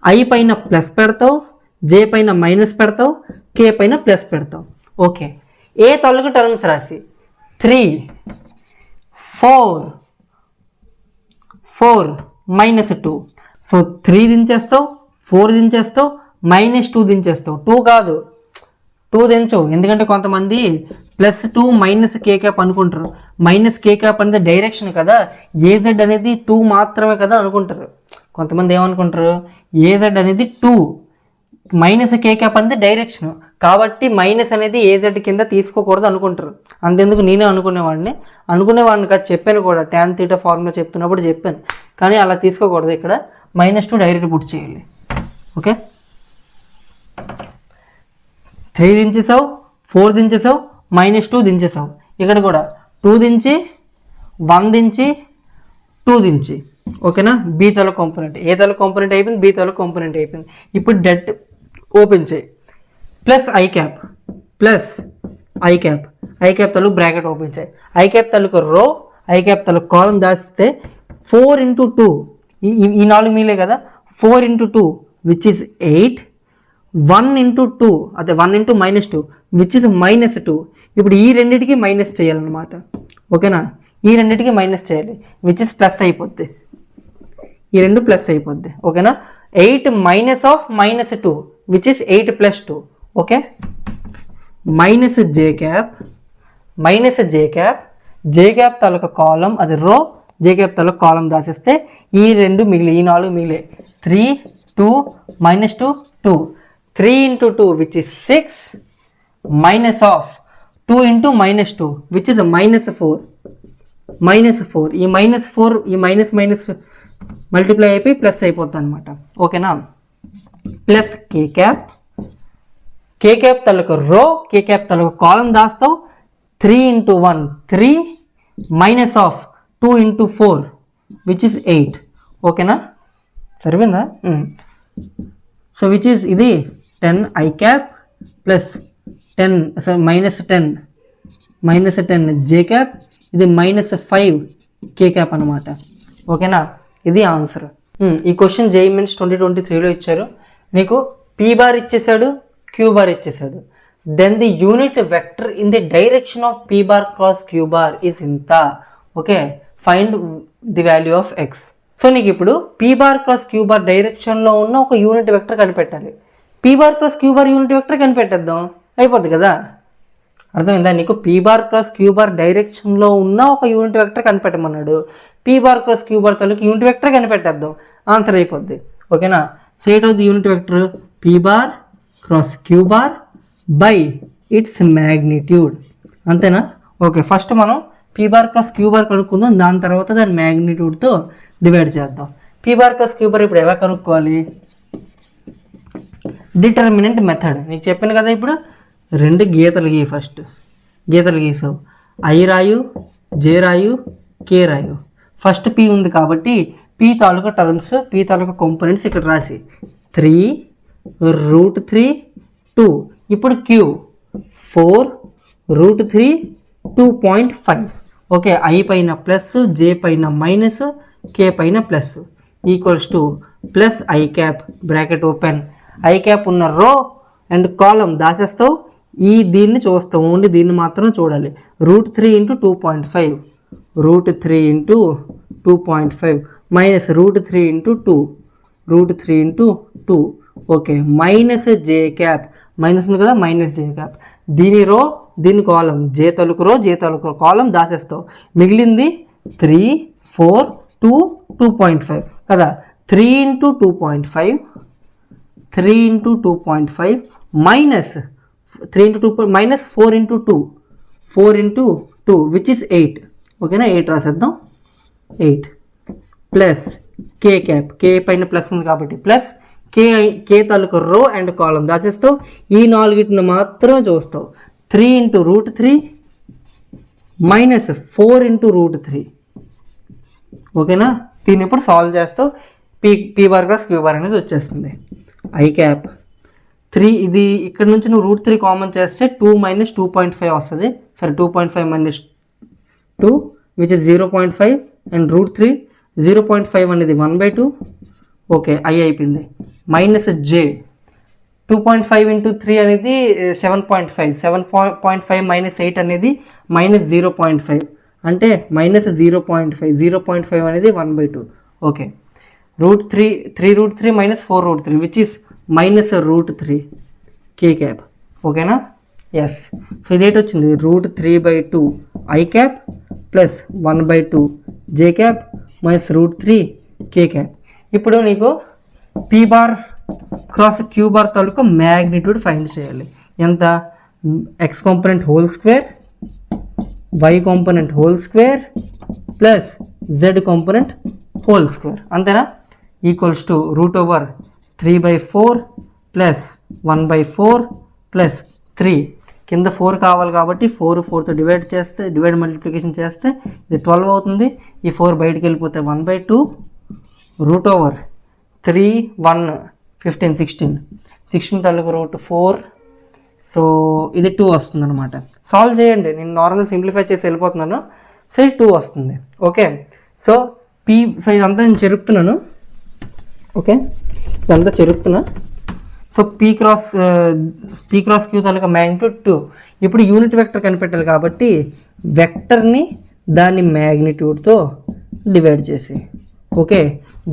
ఐ పైన ప్లస్ పెడతావు, జే పైన మైనస్ పెడతావు, కే పైన ప్లస్ పెడతావు. ఓకే, ఏ తాలూకు టర్మ్స్ రాసి 3 4 మైనస్ 2. సో 3 దించేస్తావు, 4 దించేస్తావు, -2 దించేస్తావు. 2 కాదు, 2 దించవు. ఎందుకంటే కొంతమంది +2 మైనస్ కే క్యాప్ అనుకుంటారు. మైనస్ కే క్యాప్ అనేది డైరెక్షన్ కదా, ఏజెడ్ అనేది 2 మాత్రమే కదా అనుకుంటారు. కొంతమంది ఏమనుకుంటారు, ఏజెడ్ అనేది 2, మైనస్ కే క్యాప్ అనేది డైరెక్షన్ కాబట్టి మైనస్ అనేది ఏజెడ్ కింద తీసుకోకూడదు అనుకుంటారు. అంతెందుకు నేనే అనుకునేవాడిని కాదు, చెప్పాను కూడా. tan θ ఫార్ములా చెప్తున్నప్పుడు చెప్పాను. కానీ అలా తీసుకోకూడదు. ఇక్కడ -2 డైరెక్ట్ పుట్ చేయాలి. ఓకే, 3 దించేసావు, 4 దించేసావు, -2 దించేసావు. ఇక్కడ కూడా 2 దించి, 1 దించి, 2 దించి. ఓకేనా, బి తల కాంపోనెంట్, ఏ తల కాంపోనెంట్ అయిపోయింది, బి తల కాంపోనెంట్ అయిపోయింది. ఇప్పుడు డెట్ ఓపెన్ చేయి. ప్లస్ ఐ క్యాప్ తలకు బ్రాకెట్ ఓపెన్ చేయి. ఐ క్యాప్ తలకు రో, ఐ క్యాప్ తలకు కాలం దాస్తే 4 × 2, ఈ 4 మిగిలే కదా, 4 into 2 which is 8, 1 into 2 అదే 1 into minus 2 which is minus 2. ఇప్పుడు ఈ రెండింటికి మైనస్ చేయాలన్నమాట. ఓకేనా, ఈ రెండింటికి మైనస్ చేయాలి విచ్ ఇస్ ప్లస్ అయిపోద్ది, ఈ రెండు ప్లస్ అయిపోద్ది. ఓకేనా, 8 minus of minus 2 which is 8 plus 2. Okay, minus J cap తాలూకా కాలం అది రో, జే క్యాప్ తాలూకా కాలం దాసేస్తే ఈ రెండు మిగిలి, ఈ 4 మిగిలే. 3 2 minus 2 2, 3 into 2 which is 6 minus of 2 into minus 2 which is minus 4. ఈ మైనస్ 4 ఈ మైనస్ మల్టిప్లై అయిపోయి ప్లస్ అయిపోతుంది అనమాట. ఓకేనా, ప్లస్ కే క్యాప్ తాలూకా రో, కే క్యాప్ తాలూకా కాలం దాస్తావు. 3 into 1 3 minus of 2 into 4 which is 8. ఓకేనా, సరిపోయిందా? సో విచ్ ఈస్ ఇది 10 I cap plus 10 minus 10 J cap, ఇది -5 కే క్యాప్ అనమాట. ఓకేనా, ఇది ఆన్సర్. ఈ క్వశ్చన్ జేఈఈ మెయిన్స్ 2023లో ఇచ్చారు. నీకు పీ బార్ ఇచ్చేసాడు, క్యూ బార్ ఇచ్చేసాడు. Then the unit vector in the direction of P bar cross Q bar is ఇంత. Okay, find the value of X. So నీకు ఇప్పుడు P bar cross Q bar డైరెక్షన్లో ఉన్న ఒక యూనిట్ వెక్టర్ కనిపెట్టాలి. P bar cross Q bar unit vector కనిపెట్టేద్దాం, అయిపోద్ది కదా. అర్థమైందా? నీకు P bar cross Q bar డైరెక్షన్లో ఉన్న ఒక యూనిట్ వెక్టర్ కనిపెట్టమన్నాడు. P bar cross Q bar తాలూకు యూనిట్ వెక్టర్ కనిపెట్టేద్దాం, ఆన్సర్ అయిపోద్ది. ఓకేనా, so it of the unit vector P bar cross Q bar by its magnitude. అంతేనా? ఓకే, ఫస్ట్ మనం P bar cross Q bar కనుక్కుందాం, దాని తర్వాత దాని మ్యాగ్నిట్యూడ్తో డివైడ్ చేద్దాం. P bar cross Q bar ఇప్పుడు ఎలా కనుక్కోవాలి? డిటర్మినెంట్ మెథడ్ నీకు చెప్పాను కదా. ఇప్పుడు రెండు గీతలు గీ, ఫస్ట్ గీతలు గీసావు, ఐ రాయు, జే రాయు, కే రాయు. ఫస్ట్ పీ ఉంది కాబట్టి పీ తాలూకా టర్మ్స్, పీ తాలూకా కాంపోనెంట్స్ ఇక్కడ రాసి 3 √3 2. ఇప్పుడు క్యూ 4 √3 2.5. ఓకే, ఐ పైన ప్లస్, జే పైన మైనస్, కే పైన plus, equals to plus I cap bracket open. I cap ఉన్న రో అండ్ కాలం దాసేస్తావు, దీన్ని చూస్తావు, ఓన్లీ దీన్ని మాత్రం చూడాలి. √3 into 2.5, √3 into 2.5 minus √3 into 2, √3 into 2. Okay, minus J cap, minus ఉంది కదా, మైనస్ జే క్యాప్. దీని రో, దీని కాలం, జే తాలూకు రో, జే తాలూకు కాలం దాసేస్తావు. మిగిలింది 3 4 2 2.5 కదా. 3 into 2.5 minus 3 into 2 minus 4 into 2 which is 8. ఓకేనా, 8 రాసేద్దాం. 8 ప్లస్ కే క్యాప్, కే పైన ప్లస్ ఉంది కాబట్టి ప్లస్ కే తాలూకు రో అండ్ కాలం దాచేస్తావు, ఈ 4 మాత్రం చూస్తావు. 3 into √3 మైనస్ 4 into √3. ఓకేనా, దీన్ని ఇప్పుడు సాల్వ్ చేస్తావు, P bar cross Q bar అనేది వచ్చేస్తుంది. ఐ క్యాప్ 3, ఇది ఇక్కడ నుంచి నువ్వు √3 కామన్ చేస్తే 2 - 2.5 వస్తుంది. సరే, 2.5 - 2 విచ్ ఇస్ 0.5 అండ్ √3 0.5 అనేది 1/2. ఓకే, ఐ అయిపోయింది. మైనస్ జే 2.5 into 3 అనేది 7.5, 7.5 - 8 అనేది -0.5 అంటే -0.5 అనేది 1/2. Okay, √3 3 minus 4 √3 which is minus √3 K cap. ఓకేనా, ఎస్. సో ఇదేంటి వచ్చింది? √3/2 I cap plus 1/2 J cap minus √3 K cap. ఇప్పుడు నీకు P bar cross Q bar తాలూకు మ్యాగ్నిట్యూడ్ ఫైండ్ చేయాలి. ఎంత? X component whole square, Y component whole square plus Z component whole square. అంతేనా? Equals to √3/4 plus 1/4 plus 3. కింద 4 కావాలి కాబట్టి 4తో డివైడ్ మల్టిప్లికేషన్ చేస్తే ఇది 12 అవుతుంది. ఈ 4 బయటికి వెళ్ళిపోతే 1/2 √3 1 15 16 తాలూకు √4. సో ఇది 2 వస్తుంది అనమాట. సాల్వ్ చేయండి, నేను నార్మల్ సింప్లిఫై చేసి వెళ్ళిపోతున్నాను. సో ఇది 2 వస్తుంది. ఓకే, సో ఇదంతా నేను చెరుపుతున్నాను. ఓకే, ఇదంతా చెరుపుతున్నా. సో పీ క్రాస్ క్యూ తాలూకా మ్యాగ్నిట్యూడ్ 2. ఇప్పుడు యూనిట్ వెక్టర్ కనిపెట్టాలి కాబట్టి వెక్టర్ని దాని మ్యాగ్నిట్యూడ్తో డివైడ్ చేసి, ఓకే,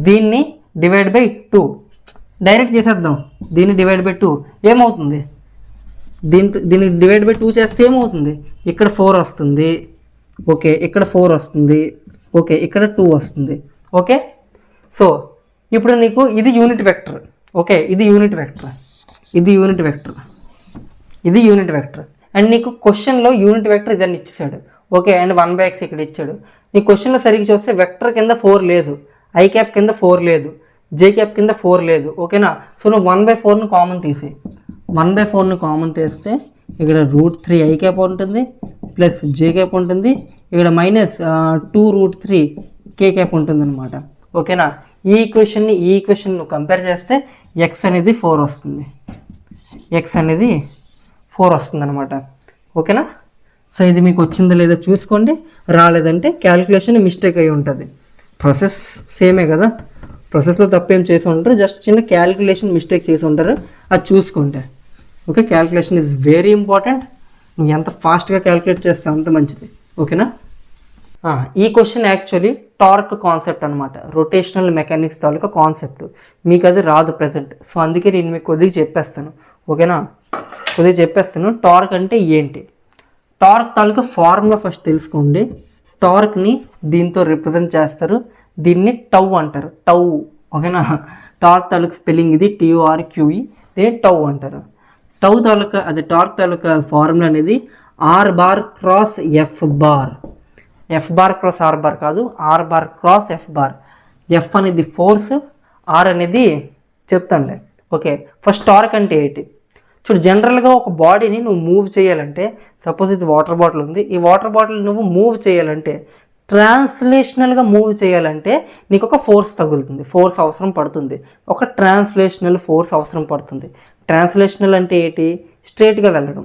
దీన్ని డివైడ్ బై 2 డైరెక్ట్ చేసేద్దాం. దీన్ని డివైడ్ బై 2 ఏమవుతుంది? దీన్ని డివైడ్ బై 2 చేస్తే ఏమవుతుంది? ఇక్కడ 4 వస్తుంది, ఓకే, ఇక్కడ 4 వస్తుంది, ఓకే, ఇక్కడ 2 వస్తుంది. ఓకే, సో ఇప్పుడు నీకు ఇది యూనిట్ వెక్టర్, ఓకే, ఇది యూనిట్ వెక్టర్, ఇది యూనిట్ వెక్టర్, ఇది యూనిట్ వెక్టర్. అండ్ నీకు క్వశ్చన్లో యూనిట్ వెక్టర్ ఇదని ఇచ్చేసాడు, ఓకే, అండ్ 1/x ఇక్కడ ఇచ్చాడు. నీ క్వశ్చన్లో సరిగ్గా చూస్తే వెక్టర్ కింద 4 లేదు, ఐ క్యాప్ కింద 4 లేదు, జే క్యాప్ కింద 4 లేదు, ఓకేనా. సో నువ్వు 1/4ను కామన్ తీసి, 1/4ను కామన్ తీస్తే ఇక్కడ √3 ఐ క్యాప్ ఉంటుంది ప్లస్ జే క్యాప్ ఉంటుంది, ఇక్కడ -2√3 కే క్యాప్ ఉంటుంది అనమాట. ఓకేనా. ఈ ఈక్వేషన్ నువ్వు కంపేర్ చేస్తే ఎక్స్ అనేది 4 వస్తుంది, ఎక్స్ అనేది 4 వస్తుంది అనమాట. ఓకేనా. సో ఇది మీకు వచ్చిందో లేదో చూసుకోండి, రాలేదంటే క్యాలిక్యులేషన్ మిస్టేక్ అయి ఉంటుంది. ప్రాసెస్ సేమే కదా, ప్రాసెస్లో తప్పేం చేసి ఉంటారు, జస్ట్ చిన్న క్యాలిక్యులేషన్ మిస్టేక్ చేసి ఉంటారు, అది చూసుకుంటే. Okay, calculation is very important. నువ్వు ఎంత ఫాస్ట్గా క్యాలిక్యులేట్ చేస్తావు అంత మంచిది. ఓకేనా. ఈ క్వశ్చన్ యాక్చువల్లీ టార్క్ కాన్సెప్ట్ అనమాట, రొటేషనల్ మెకానిక్స్ తాలూకా కాన్సెప్ట్. మీకు అది రాదు ప్రజెంట్, సో అందుకే నేను మీకు కొద్దిగా చెప్పేస్తాను. ఓకేనా, కొద్దిగా చెప్పేస్తాను. టార్క్ అంటే ఏంటి, టార్క్ తాలూకా ఫార్ములా ఫస్ట్ తెలుసుకోండి. టార్క్ని దీంతో రిప్రజెంట్ చేస్తారు, దీన్ని టౌ అంటారు, టౌ. ఓకేనా, టార్క్ తాలూకా స్పెల్లింగ్ ఇది TORQE, దీన్ని టౌ అంటారు. టౌ తాలూకా టార్క్ తాలూకా ఫార్ములా అనేది R bar cross F bar. F bar cross R bar కాదు, R bar cross F bar. F అనేది ఫోర్స్, R అనేది చెప్తానులే. ఓకే, ఫస్ట్ టార్క్ అంటే ఏంటి చూడు. జనరల్గా ఒక బాడీని నువ్వు మూవ్ చేయాలంటే, సపోజ్ ఇది వాటర్ బాటిల్ ఉంది, ఈ వాటర్ బాటిల్ నువ్వు మూవ్ చేయాలంటే, ట్రాన్స్లేషనల్గా మూవ్ చేయాలంటే నీకు ఒక ఫోర్స్ తగులుతుంది, ఫోర్స్ అవసరం పడుతుంది, ఒక ట్రాన్స్లేషనల్ ఫోర్స్ అవసరం పడుతుంది. ట్రాన్స్లేషనల్ అంటే ఏంటి? స్ట్రేట్గా వెళ్ళడం,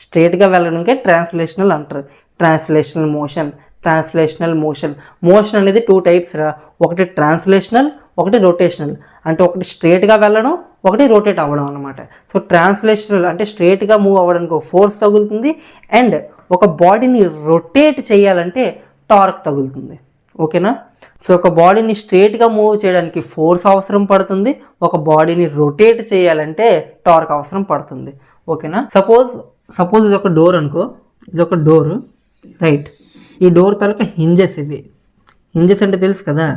స్ట్రేట్గా వెళ్ళడంకే ట్రాన్స్లేషనల్ అంటారు. ట్రాన్స్లేషనల్ మోషన్, ట్రాన్స్లేషనల్ మోషన్ అనేది 2 టైప్స్ రా, ఒకటి ట్రాన్స్లేషనల్, ఒకటి రొటేషనల్. అంటే ఒకటి స్ట్రేట్గా వెళ్ళడం, ఒకటి రొటేట్ అవ్వడం అనమాట. సో ట్రాన్స్లేషనల్ అంటే స్ట్రేట్గా మూవ్ అవ్వడానికి ఒక ఫోర్స్ తగులుతుంది, అండ్ ఒక బాడీని రొటేట్ చేయాలంటే టార్క్ తగులుతుంది. ఓకేనా. సో ఒక బాడీని స్ట్రేట్గా మూవ్ చేయడానికి ఫోర్స్ అవసరం పడుతుంది, ఒక బాడీని రొటేట్ చేయాలంటే టార్క్ అవసరం పడుతుంది. ఓకేనా. సపోజ్ ఇది ఒక డోర్ అనుకో, ఇది ఒక డోర్, రైట్. ఈ డోర్ తాలూకా హింజెస్ ఇవి. హింజెస్ అంటే తెలుసు కదా,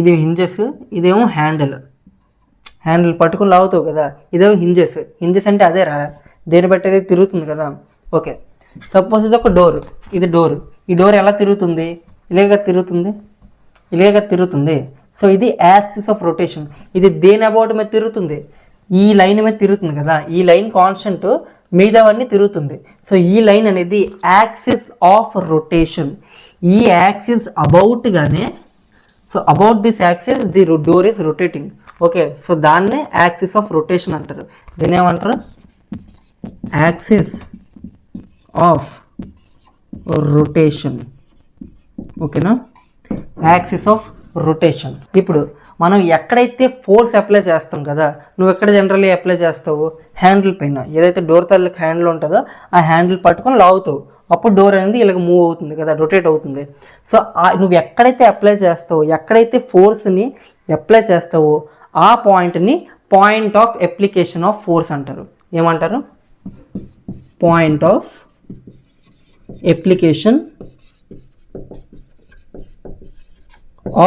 ఇది హింజెస్, ఇదేమో హ్యాండిల్ పట్టుకుని లాగుతావు కదా, ఇదేమో హింజెస్ అంటే అదే రా, దేని బట్టి అది తిరుగుతుంది కదా. ఓకే, సపోజ్ ఇది ఒక డోర్, ఇది డోర్. ఈ డోర్ ఎలా తిరుగుతుంది? ఇలాగ తిరుగుతుంది. సో ఇది యాక్సిస్ ఆఫ్ రొటేషన్. ఇది దేని అబౌట్ మీద తిరుగుతుంది? ఈ లైన్ మీద తిరుగుతుంది కదా, ఈ లైన్ కాన్స్టెంట్, మిగతావన్నీ తిరుగుతుంది. సో ఈ లైన్ అనేది యాక్సిస్ ఆఫ్ రొటేషన్. ఈ యాక్సిస్ అబౌట్గానే, so about this axis the door is rotating. Okay, so దాన్నే యాక్సిస్ ఆఫ్ రొటేషన్ అంటారు. దీన్ని ఏమంటారు? Axis of rotation. ఓకేనా, యాక్సిస్ ఆఫ్ రొటేషన్. ఇప్పుడు మనం ఎక్కడైతే ఫోర్స్ అప్లై చేస్తాం కదా, నువ్వు ఎక్కడ జనరల్లీ అప్లై చేస్తావు? హ్యాండిల్ పైన. ఏదైతే డోర్ తాలూకు హ్యాండిల్ ఉంటుందో ఆ హ్యాండిల్ పట్టుకొని లాగుతావు, అప్పుడు డోర్ అనేది ఇలాగ మూవ్ అవుతుంది కదా, రొటేట్ అవుతుంది. సో నువ్వు ఎక్కడైతే అప్లై చేస్తావో, ఎక్కడైతే ఫోర్స్ని అప్లై చేస్తావో ఆ పాయింట్ని point of application of force అంటారు. ఏమంటారు? Point of application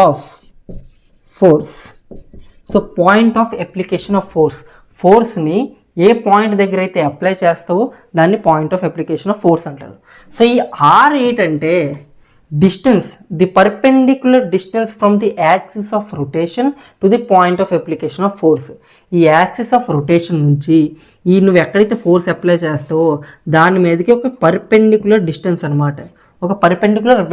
of force. So point of application of ఫోర్స్ని ఏ పాయింట్ దగ్గర అయితే అప్లై చేస్తావో దాన్ని point of application of force అంటారు. సో ఈ ఆర్ ఏంటంటే distance, the perpendicular distance from the axis of rotation to the point of application of force. ఈ యాక్సిస్ ఆఫ్ రొటేషన్ నుంచి నువ్వు ఎక్కడైతే ఫోర్స్ అప్లై చేస్తావో దాని మీదకి ఒక పర్పెండిక్యులర్ డిస్టెన్స్ అనమాట, ఒక పర్పెండిక్యులర్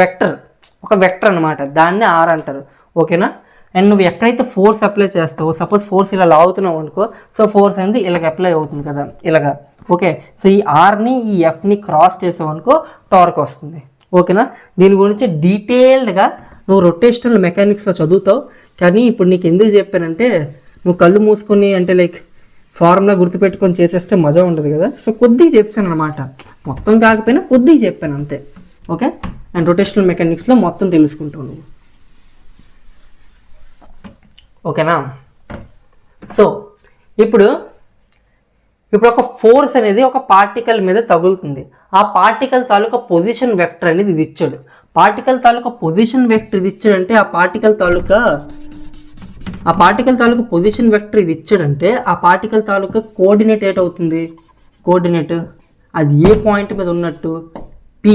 వెక్టర్ అనమాట, దాన్ని ఆర్ అంటారు. ఓకేనా. అండ్ నువ్వు ఎక్కడైతే ఫోర్స్ అప్లై చేస్తావో, సపోజ్ ఫోర్స్ ఇలా లాగుతున్నావు అనుకో, సో ఫోర్స్ అనేది ఇలాగ అప్లై అవుతుంది కదా, ఇలాగా. ఓకే, సో ఈ ఆర్ని ఈ ఎఫ్ని క్రాస్ చేసావు అనుకో, టార్క్ వస్తుంది. ఓకేనా. దీని గురించి డీటెయిల్డ్గా నువ్వు రొటేషనల్ మెకానిక్స్లో చదువుతావు, కానీ ఇప్పుడు నీకు ఎందుకు చెప్పానంటే నువ్వు కళ్ళు మూసుకొని అంటే లైక్ ఫార్ములా గుర్తుపెట్టుకొని చేసేస్తే మజా ఉండదు కదా. సో కొద్దిగా చెప్పాను అనమాట, మొత్తం కాకపోయినా కొద్దిగా చెప్పాను అంతే. ఓకే, అండ్ రొటేషనల్ మెకానిక్స్లో మొత్తం తెలుసుకుంటావు నువ్వు. ఓకేనా. సో ఇప్పుడు ఒక ఫోర్స్ అనేది ఒక పార్టికల్ మీద తగులుతుంది. ఆ పార్టికల్ తాలూకా పొజిషన్ వెక్టర్ అనేది ఇది ఇచ్చాడు. పార్టికల్ తాలూకా పొజిషన్ వెక్టర్ ఇది ఇచ్చాడంటే ఆ పార్టికల్ తాలూకా పొజిషన్ వెక్టర్ ఇది ఇచ్చాడంటే ఆ పార్టికల్ తాలూకా కోఆర్డినేట్ ఏటవుతుంది? కోఆర్డినేట్ అది ఏ పాయింట్ మీద ఉన్నట్టు? P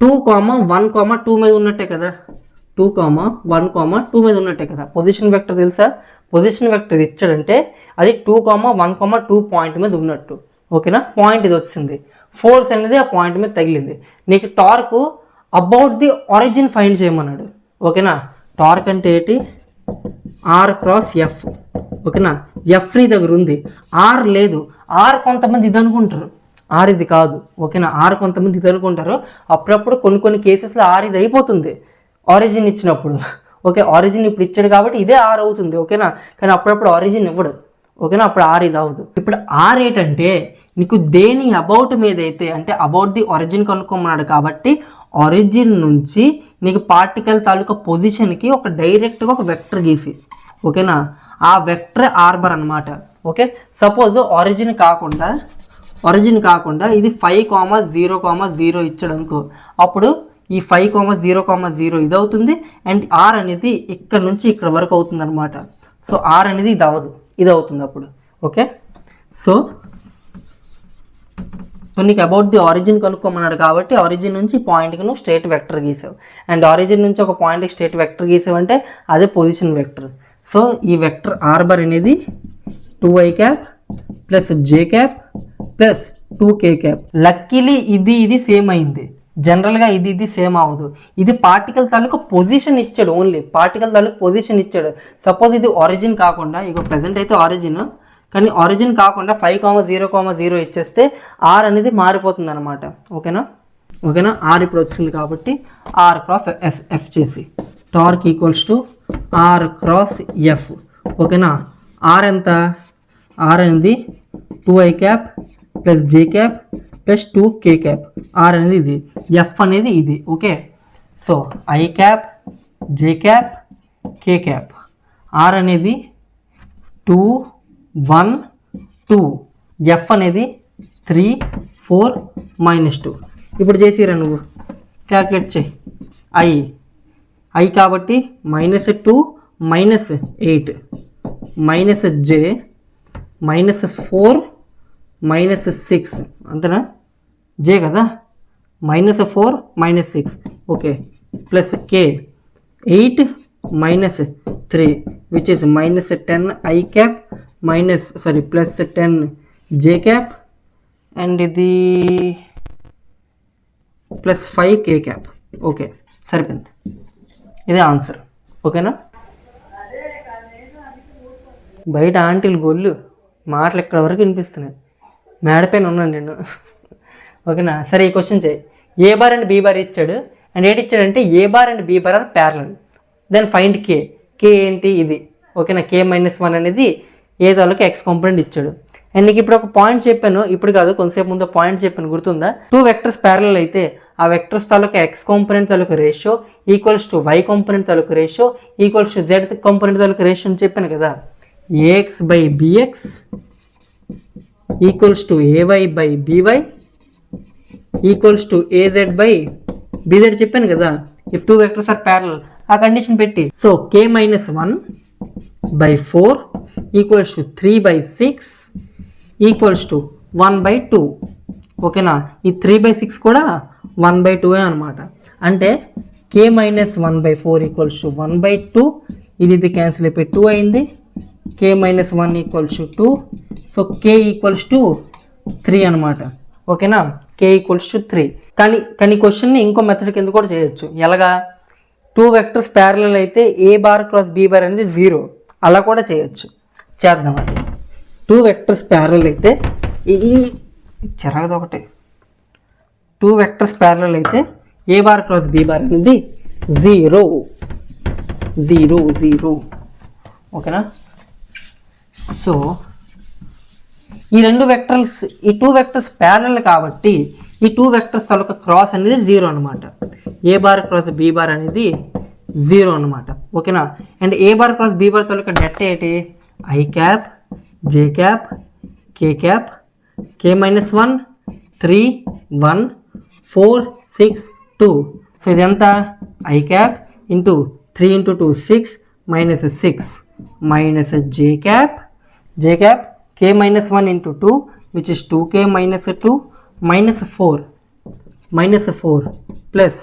2,1,2 మీద ఉన్నట్టే కదా. 2,1,2 మీద ఉన్నట్టే కదా. పొజిషన్ వెక్టర్ తెలుసా? పొజిషన్ వెక్టర్ ఇచ్చాడంటే అది 2,1,2 పాయింట్ మీద ఉన్నట్టు. ఓకేనా. పాయింట్ ఇది వచ్చింది, ఫోర్స్ అనేది ఆ పాయింట్ మీద తగిలింది. నీకు torque about the origin find చేయమన్నాడు. ఓకేనా. టార్క్ అంటే ఏంటి? R cross F. ఓకేనా. ఎఫ్ నీ దగ్గర ఉంది, ఆర్ లేదు. ఆర్ కొంతమంది ఇది అనుకుంటారు, ఆర్ ఇది కాదు. ఓకేనా. ఆర్ కొంతమంది ఇది అనుకుంటారు. అప్పుడప్పుడు కొన్ని కేసెస్లో ఆర్ ఇది అయిపోతుంది ఆరిజిన్ ఇచ్చినప్పుడు. ఓకే, ఆరిజిన్ ఇప్పుడు ఇచ్చాడు కాబట్టి ఇదే ఆర్ అవుతుంది. ఓకేనా. కానీ అప్పుడప్పుడు ఆరిజిన్ ఇవ్వడు. ఓకేనా, అప్పుడు ఆర్ ఇది అవ్వదు. ఇప్పుడు ఆర్ ఏంటంటే నీకు దేని అబౌట్ మీద అయితే అంటే అబౌట్ ది ఆరిజిన్ కనుక్కోమన్నాడు కాబట్టి ఆరిజిన్ నుంచి నీకు పార్టికల్ తాలూకా పొజిషన్కి ఒక డైరెక్ట్గా ఒక వెక్టర్ గీసి. ఓకేనా, ఆ వెక్టర్ ఆర్బర్ అనమాట. ఓకే, సపోజ్ ఆరిజిన్ కాకుండా ఇది 5,0,0 ఇచ్చాడు అనుకో, అప్పుడు ఈ 5,0,0 ఇది అవుతుంది. అండ్ ఆర్ అనేది ఇక్కడ నుంచి ఇక్కడ వరకు అవుతుంది అనమాట. సో ఆర్ అనేది ఇది అవ్వదు, ఇది అవుతుంది అప్పుడు. ఓకే, సో నీకు అబౌట్ ది ఆరిజిన్ కనుక్కోమన్నాడు కాబట్టి ఆరిజిన్ నుంచి పాయింట్కి నువ్వు స్ట్రేట్ వెక్టర్ గీసావు. అండ్ ఆరిజిన్ నుంచి ఒక పాయింట్కి స్ట్రేట్ వెక్టర్ గీసావు అంటే అదే పొజిషన్ వెక్టర్. సో ఈ వెక్టర్ ఆర్బర్ అనేది 2i cap plus J cap plus 2k cap. Luckily ఇది సేమ్ అయింది. జనరల్గా ఇది సేమ్ అవ్వదు. ఇది పార్టికల్ తాలూకు పొజిషన్ ఇచ్చాడు, ఓన్లీ పార్టికల్ తాలూకు పొజిషన్ ఇచ్చాడు. సపోజ్ ఇది ఆరిజిన్ కాకుండా, ఇక ప్రజెంట్ అయితే ఆరిజిన్, కానీ ఆరిజిన్ కాకుండా 5,0,0 ఇచ్చేస్తే ఆర్ అనేది మారిపోతుంది అనమాట. ఓకేనా. ఆర్ ఇప్పుడు వచ్చింది కాబట్టి ఆర్ క్రాస్ ఎఫ్ చేసి torque equals to R cross F. ఓకేనా. ఆర్ ఎంత? ఆర్ అనేది 2i cap plus J cap plus 2k cap. R అనేది ఇది, ఎఫ్ అనేది ఇది. Okay, so I cap J cap K cap. R అనేది 2, 1, 2. ఎఫ్ అనేది 3, 4, -2. ఇప్పుడు చేసిరా నువ్వు క్యాల్కులేట్ చేయి. ఐ కాబట్టి -2 -8 -j -4 -6 అంతేనా? జే కదా, -4 -6. Okay, plus K 8 -3 which is -10 I cap plus 10 J cap and ఇది ప్లస్ 5k క్యాప్. ఓకే, సరిపోయింది. ఇదే ఆన్సర్. ఓకేనా. బయట ఆంటీలు గొల్లు మాటలు ఎక్కడ వరకు వినిపిస్తున్నాయి. మేడపైన ఉన్నాను నేను. ఓకేనా. సరే, ఈ క్వశ్చన్ చేయి. A bar and B bar ఇచ్చాడు అండ్ ఏంటి ఇచ్చాడంటే A bar and B bar are parallel. Then find K. K ఏంటి? ఇది. ఓకేనా. k-1 అనేది ఏ తాలూకు ఎక్స్ కాంపోనెంట్ ఇచ్చాడు. అండ్ నీకు ఇప్పుడు ఒక పాయింట్ చెప్పాను, ఇప్పుడు కాదు కొంతసేపు ముందు పాయింట్ చెప్పాను, గుర్తుందా? 2 వెక్టర్స్ ప్యారలల్ అయితే ఆ వెక్టర్స్ తాలూకు ఎక్స్ కాంపోనెంట్ తాలూకు ratio equals to Y component తాలూకు ratio equals to Z component తాలూకు రేషియో అని చెప్పాను కదా. ax/bx equals to ay/by equals to az/bz చెప్పాను కదా. ఇఫ్ 2 వెక్టర్స్ ఆర్ ప్యారలల్, ఆ కండిషన్ పెట్టి. So k-1/4 equals to 3/6 equals to 1/2. ఓకేనా. ఈ 3/6 కూడా 1/2 అనమాట. అంటే k-1/4 ఈక్వల్స్ టు 1/2. ఇది క్యాన్సిల్ అయిపోయి 2 అయింది. k-1 equals to 2. So k equals to 3 అనమాట. ఓకేనా. k equals to 3. కానీ క్వశ్చన్ని ఇంకో మెథడ్ కింద కూడా చేయొచ్చు. ఎలాగా? 2 వెక్టర్స్ ప్యారలల్ అయితే ఏ బార్ క్రాస్ బీ బార్ అనేది 0, అలా కూడా చేయొచ్చు. చేద్దాం అది. 2 వెక్టర్స్ ప్యారలల్ అయితే ఈ చెరగదు ఒకటి. 2 వెక్టర్స్ ప్యారలల్ అయితే ఏ బార్ క్రాస్ బీ బార్ అనేది 0. 0 0. ఓకేనా. సో ఈ రెండు వెక్టర్స్, ఈ 2 వెక్టర్స్ ప్యారలల్ కాబట్టి ఈ 2 వెక్టర్స్ తాలూకా క్రాస్ అనేది 0 అనమాట. A bar cross B bar అనేది 0 అనమాట. ఓకేనా. And A bar cross B bar తాలూకా నెట్ ఏంటి? I cap, J cap, K cap, K minus 1, 3, 1, 4, 6, 2. So ఇదంతా I cap into 3 into 2 6 minus 6 minus J cap k minus 1 into 2 which is 2k minus 2 minus 4 plus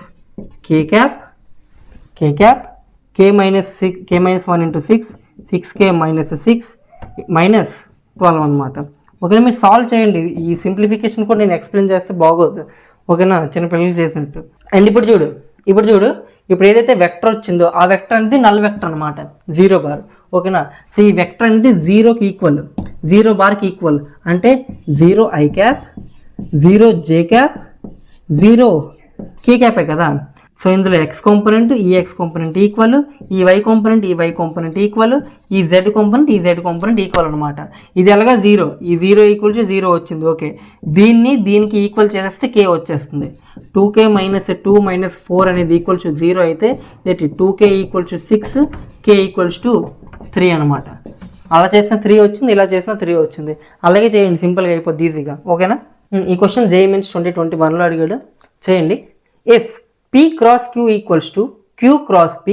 k cap k minus 1 into 6 6k minus 6 minus 12 అనమాట. ఓకేనా. మీరు సాల్వ్ చేయండి. ఈ సింప్లిఫికేషన్ కూడా నేను ఎక్స్ప్లెయిన్ చేస్తే బాగోదు. ఓకేనా, చిన్నపిల్లలు చేసినట్టు. అండ్ ఇప్పుడు చూడు ఇప్పుడు ఏదైతే వెక్టర్ వచ్చిందో ఆ వెక్టర్ అనేది నల్ వెక్టర్ అనమాట, 0 బార్. ఓకేనా. సో ఈ వెక్టర్ అనేది 0కి ఈక్వల్, 0 బార్కి ఈక్వల్ అంటే 0 ఐ క్యాప్, 0 జే క్యాప్, 0 కే క్యాపే కదా. సో ఇందులో ఎక్స్ కాంపోనెంట్ ఈ ఎక్స్ కాంపోనెంట్ ఈక్వల్, ఈ వై కాంపోనెంట్ ఈ వై కాంపోనెంట్ ఈక్వల్, ఈ జెడ్ కాంపోనెంట్ ఈ జెడ్ కాంపోనెంట్ ఈక్వల్ అనమాట. ఇది ఎలాగా 0, ఈ 0 ఈక్వల్ టు 0 వచ్చింది. ఓకే, దీనికి ఈక్వల్ చేసేస్తే కే వచ్చేస్తుంది. 2k మైనస్ 2 మైనస్ 4 అనేది ఈక్వల్ టు 0 అయితే 2k equal to 6, k equals to 3 అనమాట. అలా చేసిన 3 వచ్చింది, ఇలా చేసిన 3 వచ్చింది. అలాగే చేయండి, సింపుల్గా అయిపోద్ది ఈజీగా. ఓకేనా. ఈ క్వశ్చన్ JEE Mains 2021లో అడిగాడు. చేయండి. If P cross Q equals to Q cross P,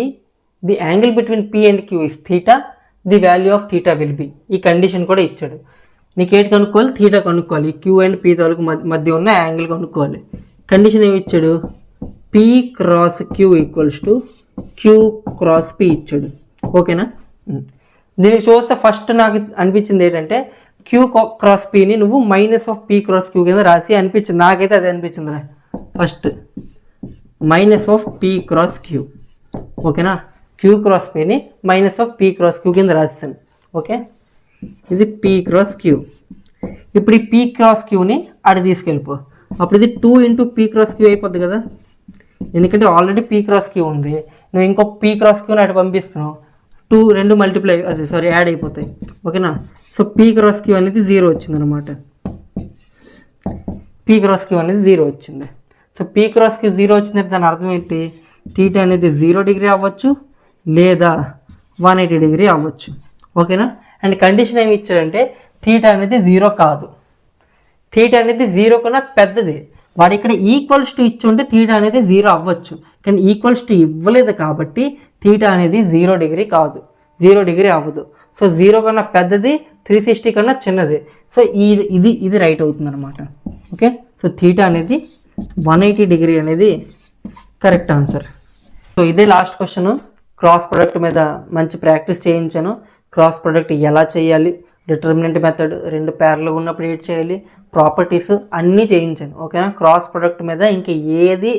the angle between P and Q is theta, the value of theta will be. ఈ కండిషన్ కూడా ఇచ్చాడు. నీకు ఏంటి కనుక్కోవాలి? థీటా కనుక్కోవాలి. Q అండ్ P తాలూకు మధ్య ఉన్న యాంగిల్ కనుక్కోవాలి. కండిషన్ ఏమి ఇచ్చాడు? P cross Q equals to Q cross P ఇచ్చాడు. ఓకేనా. దీనికి చూస్తే ఫస్ట్ నాకు అనిపించింది ఏంటంటే Q cross Pని నువ్వు minus of P cross Q కింద రాసి అనిపించింది. నాకైతే అదే అనిపించింది. First minus of P cross Q. ఓకేనా. Q cross Pని minus of P cross Q కింద రాస్తాను. ఓకే, ఇది P cross Q. ఇప్పుడు ఈ P cross Qని అటు తీసుకెళ్ళిపో. అప్పుడు ఇది 2 ఇంటూ P cross Q అయిపోద్ది కదా, ఎందుకంటే ఆల్రెడీ P cross Q ఉంది. నువ్వు ఇంకో P cross Qని అటు పంపిస్తున్నావు, 2 మల్టిప్లై యాడ్ అయిపోతాయి. ఓకేనా. సో P cross Q అనేది 0 వచ్చింది అనమాట. P cross Q అనేది 0 వచ్చింది. సో P cross Q 0 వచ్చిందంటే దాని అర్థం ఏంటి? థీటా అనేది 0 డిగ్రీ అవ్వచ్చు లేదా 180 డిగ్రీ అవ్వచ్చు. ఓకేనా. అండ్ కండిషన్ ఏమి ఇచ్చాడంటే థీటా అనేది 0 కాదు, థీటా అనేది 0 కన్నా పెద్దది. వాడు ఇక్కడ ఈక్వల్స్ టు ఇచ్చి ఉంటే థీటా అనేది 0 అవ్వచ్చు, కానీ ఈక్వల్స్ టు ఇవ్వలేదు కాబట్టి థీటా అనేది 0 డిగ్రీ కాదు, 0 డిగ్రీ అవ్వదు. సో 0 కన్నా పెద్దది, 360 కన్నా చిన్నది. సో ఇది రైట్ అవుతుంది అనమాట. ఓకే. సో థీటా అనేది 180 డిగ్రీ అనేది కరెక్ట్ ఆన్సర్. సో ఇదే లాస్ట్ క్వశ్చన్. క్రాస్ ప్రొడక్ట్ మీద మంచి ప్రాక్టీస్ చేయించాను. క్రాస్ ప్రొడక్ట్ ఎలా చేయాలి, డిటర్మినెంట్ మెథడ్, 2 ప్యారల్గా ఉన్నప్పుడు ఏడ్ చేయాలి, ప్రాపర్టీస్ అన్నీ చేయించాను. ఓకేనా. క్రాస్ ప్రొడక్ట్ మీద ఇంకా ఏది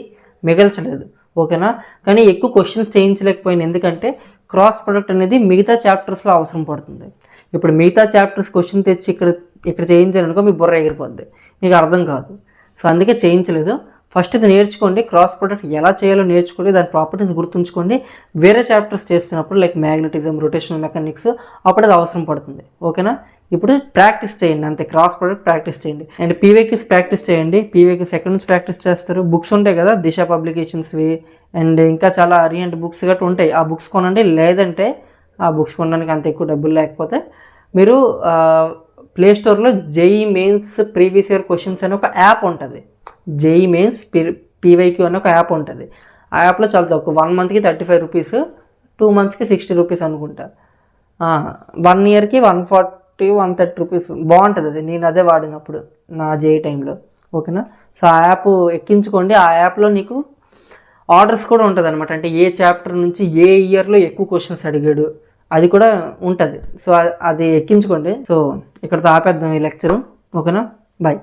మిగల్చలేదు. ఓకేనా. కానీ ఎక్కువ క్వశ్చన్స్ చేయించలేకపోయింది, ఎందుకంటే క్రాస్ ప్రొడక్ట్ అనేది మిగతా చాప్టర్స్లో అవసరం పడుతుంది. ఇప్పుడు మిగతా చాప్టర్స్ క్వశ్చన్ తెచ్చి ఇక్కడ చేయించాలనుకో మీ బుర్ర ఎగిరిపోద్ది, మీకు అర్థం కాదు. సో అందుకే చేయించలేదు. ఫస్ట్ ఇది నేర్చుకోండి, క్రాస్ ప్రొడక్ట్ ఎలా చేయాలో నేర్చుకోండి, దాని ప్రాపర్టీస్ గుర్తుంచుకోండి. వేరే చాప్టర్స్ చేస్తున్నప్పుడు లైక్ మ్యాగ్నెటిజం, రొటేషనల్ మెకానిక్స్ అప్పుడు అది అవసరం పడుతుంది. ఓకేనా. ఇప్పుడు ప్రాక్టీస్ చేయండి అంతే, క్రాస్ ప్రొడక్ట్ ప్రాక్టీస్ చేయండి. అండ్ పీవైక్యూస్ ప్రాక్టీస్ చేయండి. పీవైక్యూస్ ఎక్కడి నుంచి ప్రాక్టీస్ చేస్తారు? బుక్స్ ఉంటాయి కదా, దిశ పబ్లికేషన్స్వి అండ్ ఇంకా చాలా అరియంట్ బుక్స్ గట్రా ఉంటాయి, ఆ బుక్స్ కొనండి. లేదంటే ఆ బుక్స్ కొనడానికి అంత ఎక్కువ డబ్బులు లేకపోతే మీరు ప్లేస్టోర్లో JEE Mains previous year questions అని ఒక యాప్ ఉంటుంది. JEE Mains PYQ అని ఒక యాప్ ఉంటుంది. ఆ యాప్లో చాలా తక్కువ, 1 మంత్కి 35 రూపీస్, 2 మంత్స్కి 60 రూపీస్ అనుకుంటా, 1 ఇయర్కి 140, 130 రూపీస్. బాగుంటుంది అది, నేను అదే వాడినప్పుడు నా JEE టైంలో. ఓకేనా. సో ఆ యాప్ ఎక్కించుకోండి. ఆ యాప్లో నీకు ఆర్డర్స్ కూడా ఉంటుంది అనమాట, అంటే ఏ చాప్టర్ నుంచి ఏ ఇయర్లో ఎక్కువ క్వశ్చన్స్ అడిగాడు అది కూడా ఉంటుంది. సో అది ఎక్కించుకోండి. సో ఇక్కడతో ఆపేద్దాం ఈ లెక్చరు. ఓకేనా. బాయ్.